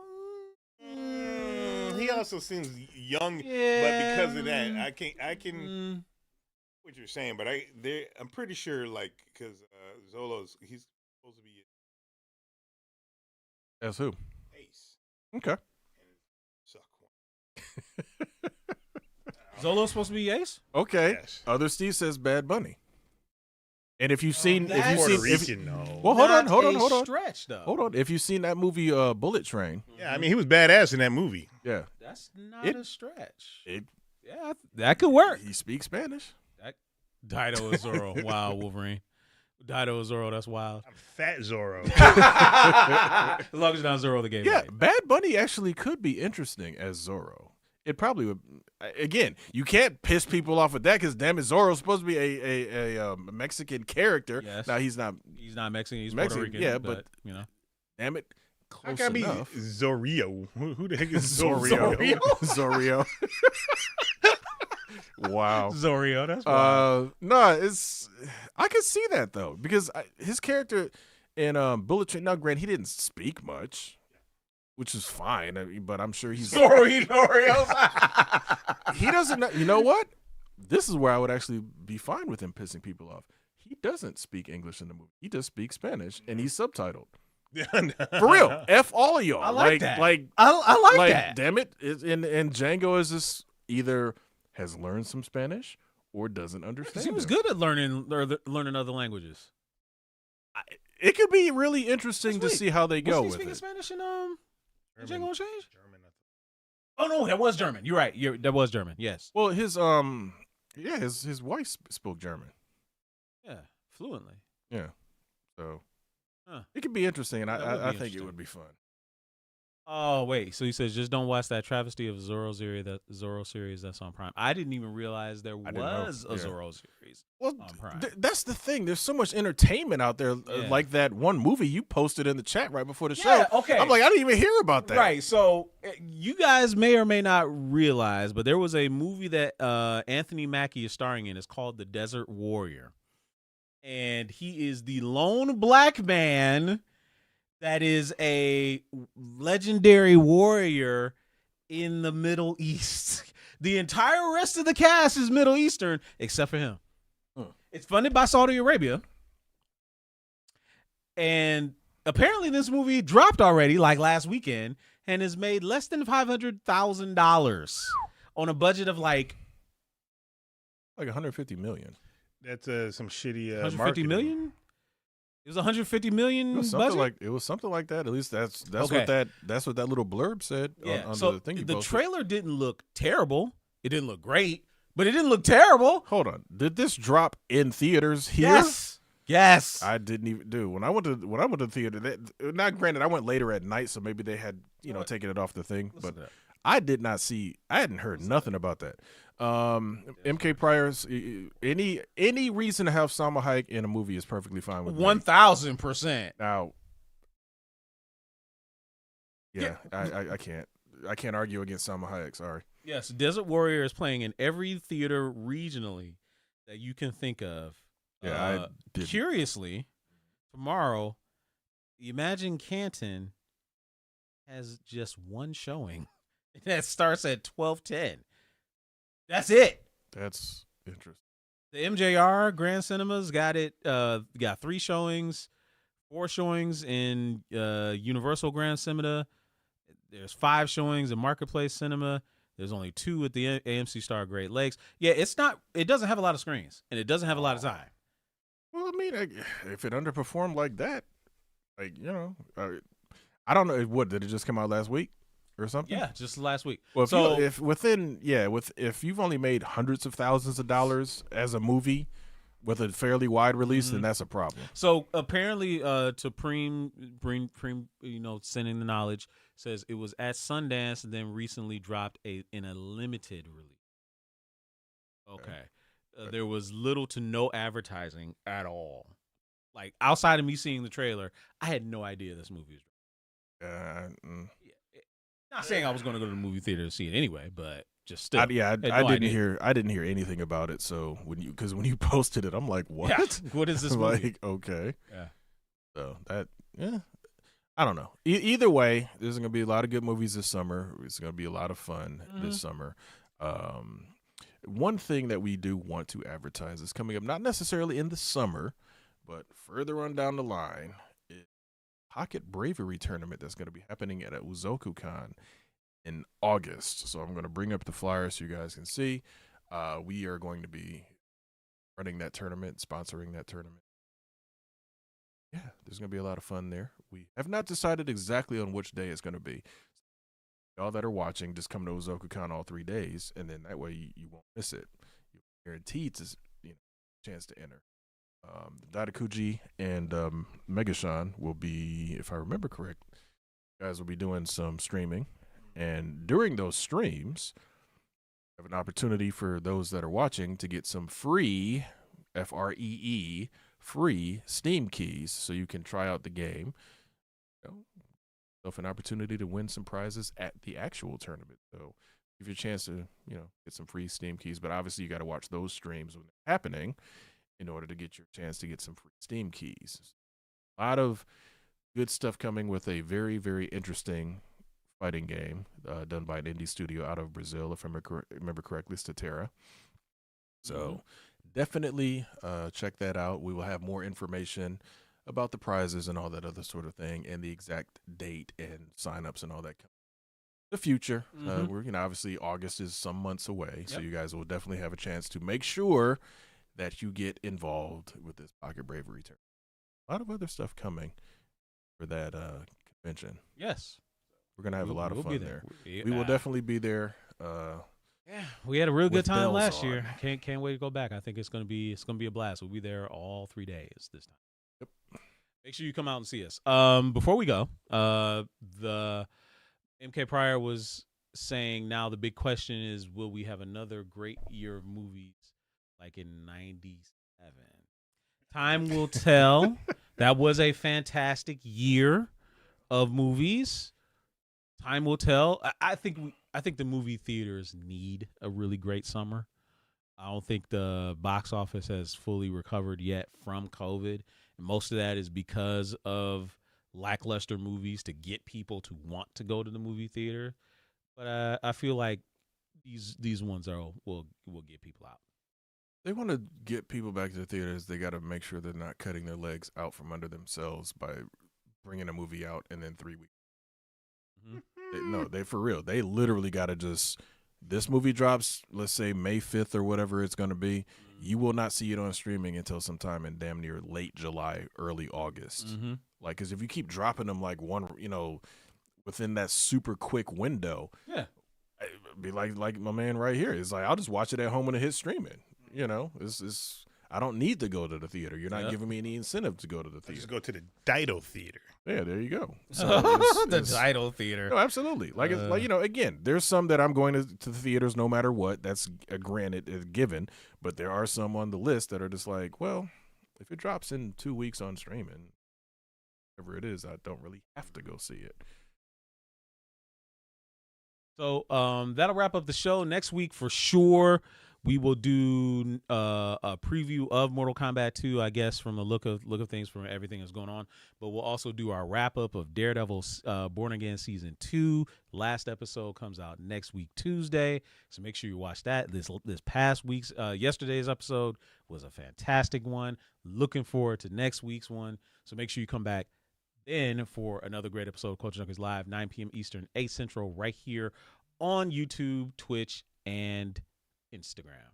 He also seems young, but because of that, I can what you're saying, but I'm pretty sure, like, because Zolo's he's supposed to be As who? Ace. Okay. Suck one. Zolo's supposed to be Ace? Okay. Yes. Other Steve says Bad Bunny. And if you've seen, Puerto Rican, no. well, hold on. Stretch though. Hold on. If you've seen that movie, Bullet Train. Yeah, I mean, he was badass in that movie. Yeah. That's not a stretch. It, Yeah, that could work. he speaks Spanish. Dido is Zorro. Wow, Wolverine. Dido is Zorro. That's wild. I'm Fat Zorro. As long as you're not Zorro the game. Yeah, Bad Bunny actually could be interesting as Zorro. It probably would. Again, you can't piss people off with that because damn it, Zorro's supposed to be a Mexican character. Yes. Now he's not. He's not Mexican. He's Mexican, Puerto Rican. yeah, but you know, Damn it, How close can I be enough. Zorio? Who the heck is Zorio. Zorio? Zorio. Wow. Zorio. That's wild. No, it's. I could see that though because his character in Bullet Train. Now, Grant, he didn't speak much, which is fine. I mean, but I'm sure he's. Zorio. He doesn't know. You know what? This is where I would actually be fine with him pissing people off. He doesn't speak English in the movie. He just speaks Spanish, and he's subtitled. For real. F all of y'all. I like that. Like, I like that. Damn it. And Django is just either has learned some Spanish or doesn't understand. He was them. good at learning other languages. It could be really interesting to see how they go Wasn't he with speaking it. Spanish in Django Unchained? German. Oh no, that was German. You're right. That was German. Yes. Well, his wife spoke German. Yeah, fluently. Yeah. So Huh. it could be interesting, and That would I be think it interesting. would be fun. Oh wait, so he says just don't watch that travesty of Zorro series that's on Prime. I didn't even realize there didn't know. was a Yeah. Zorro series Well, on Prime. that's the thing. There's so much entertainment out there, Yeah. like that one movie you posted in the chat right before the Yeah, show. okay. I'm like, I didn't even hear about that. Right. So you guys may or may not realize, but there was a movie that Anthony Mackie is starring in. It's called The Desert Warrior. And he is the lone black man that is a legendary warrior in the Middle East. The entire rest of the cast is Middle Eastern, except for him. It's funded by Saudi Arabia. And apparently this movie dropped already, like last weekend, and has made less than $500,000 on a budget of like $150 million. That's some shitty 150 marketing. million. It was 150 million It was something like that. At least that's Okay. what that little blurb said Yeah. on So the thing you the posted. trailer didn't look terrible. It didn't look great, but it didn't look terrible. Hold on. Did this drop in theaters here? Yes. I didn't even when I went to the theater. Not granted, I went later at night, so maybe they had taken it off the thing. Listen But to that. I did not see. I hadn't heard nothing about that. MK Pryor's any reason to have Salma Hayek in a movie is perfectly fine with me. 1,000%. Now, yeah, I can't argue against Salma Hayek. Sorry. Yes, Desert Warrior is playing in every theater regionally that you can think of. Yeah, I didn't. Curiously, tomorrow, Imagine Canton has just one showing. That starts at 12:10. That's it. That's interesting. The MJR Grand Cinemas got it. Got 3 showings, 4 showings in Universal Grand Cinema. There's 5 showings in Marketplace Cinema. There's only 2 at the AMC Star Great Lakes. Yeah, it doesn't have a lot of screens, and it doesn't have a lot of time. Well, I mean, if it underperformed like that, I don't know. What did it just come out last week or something? Yeah, just last week. Well, So if you've only made hundreds of thousands of dollars as a movie with a fairly wide release, then that's a problem. So apparently, to sending the knowledge, says it was at Sundance and then recently dropped in a limited release. Okay. There was little to no advertising at all. Like outside of me seeing the trailer, I had no idea this movie was. Not saying I was going to go to the movie theater to see it anyway, but just still. I didn't hear anything about it. So when you posted it, I'm like, what? Yeah. What is this movie? Like, okay. Yeah. So I don't know. Either way, there's going to be a lot of good movies this summer. It's going to be a lot of fun this summer. One thing that we do want to advertise is coming up, not necessarily in the summer, but further on down the line. Pocket Bravery tournament that's going to be happening at Uzoku-Con in August. So I'm going to bring up the flyers so you guys can see. We are going to be running that tournament, sponsoring that tournament. Yeah, there's going to be a lot of fun there. We have not decided exactly on which day it's going to be. Y'all that are watching, just come to Uzoku-Con all 3 days, and then that way you won't miss it. You're guaranteed to, chance to enter. Dadakuji and Megashan will be, if I remember correct, guys will be doing some streaming. And during those streams, have an opportunity for those that are watching to get some free, Free, free Steam keys so you can try out the game. An opportunity to win some prizes at the actual tournament. So give you a chance to, get some free Steam keys. But obviously you got to watch those streams when they're happening in order to get your chance to get some free Steam keys. A lot of good stuff coming with a very, very interesting fighting game done by an indie studio out of Brazil, if I remember correctly, Statera. So definitely check that out. We will have more information about the prizes and all that other sort of thing, and the exact date and signups and all that. The future, we're obviously August is some months away, so you guys will definitely have a chance to make sure that you get involved with this Pocket Bravery tournament. A lot of other stuff coming for that convention. Yes, we're gonna have a lot of fun there. Yeah. We will definitely be there. Yeah, we had a real good time last year. Can't wait to go back. I think it's gonna be a blast. We'll be there all 3 days this time. Yep. Make sure you come out and see us. Before we go, the MK Pryor was saying now the big question is, will we have another great year of movies like in '97? Time will tell. That was a fantastic year of movies. Time will tell. I think the movie theaters need a really great summer. I don't think the box office has fully recovered yet from COVID. And most of that is because of lackluster movies to get people to want to go to the movie theater. But I feel like these ones will get people out. They want to get people back to the theaters. They got to make sure they're not cutting their legs out from under themselves by bringing a movie out and then 3 weeks. They for real. They literally got to this movie drops, let's say May 5th or whatever it's going to be. You will not see it on streaming until sometime in damn near late July, early August. Like, because if you keep dropping them like one, within that super quick window, be like my man right here. It's like, I'll just watch it at home when it hits streaming. I don't need to go to the theater. You're not giving me any incentive to go to the theater. Just go to the Dido Theater. Yeah, there you go. So the Dido Theater. No, absolutely. Like, again, there's some that I'm going to the theaters no matter what. That's a granted given. But there are some on the list that are just like, well, if it drops in 2 weeks on streaming, whatever it is, I don't really have to go see it. So that'll wrap up the show. Next week for sure, we will do a preview of Mortal Kombat 2, I guess, from the look of things, from everything that's going on. But we'll also do our wrap up of Daredevil Born Again Season 2. Last episode comes out next week, Tuesday. So make sure you watch that. This past week's, yesterday's episode was a fantastic one. Looking forward to next week's one. So make sure you come back then for another great episode of Culture Junkies Live, 9 p.m. Eastern, 8 Central, right here on YouTube, Twitch, and Instagram.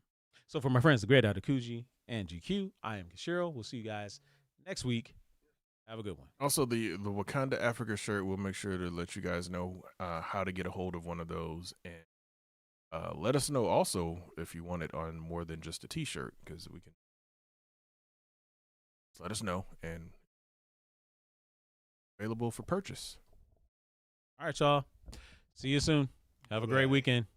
So for my friends, the great Dadakuji and GQ, I am Kishiro. We'll see you guys next week. Have a good one. Also, the Wakanda Africa shirt, we'll make sure to let you guys know how to get a hold of one of those. And let us know also if you want it on more than just a t-shirt, because we can let us know, and available for purchase. All right, y'all. See you soon. Have a great weekend.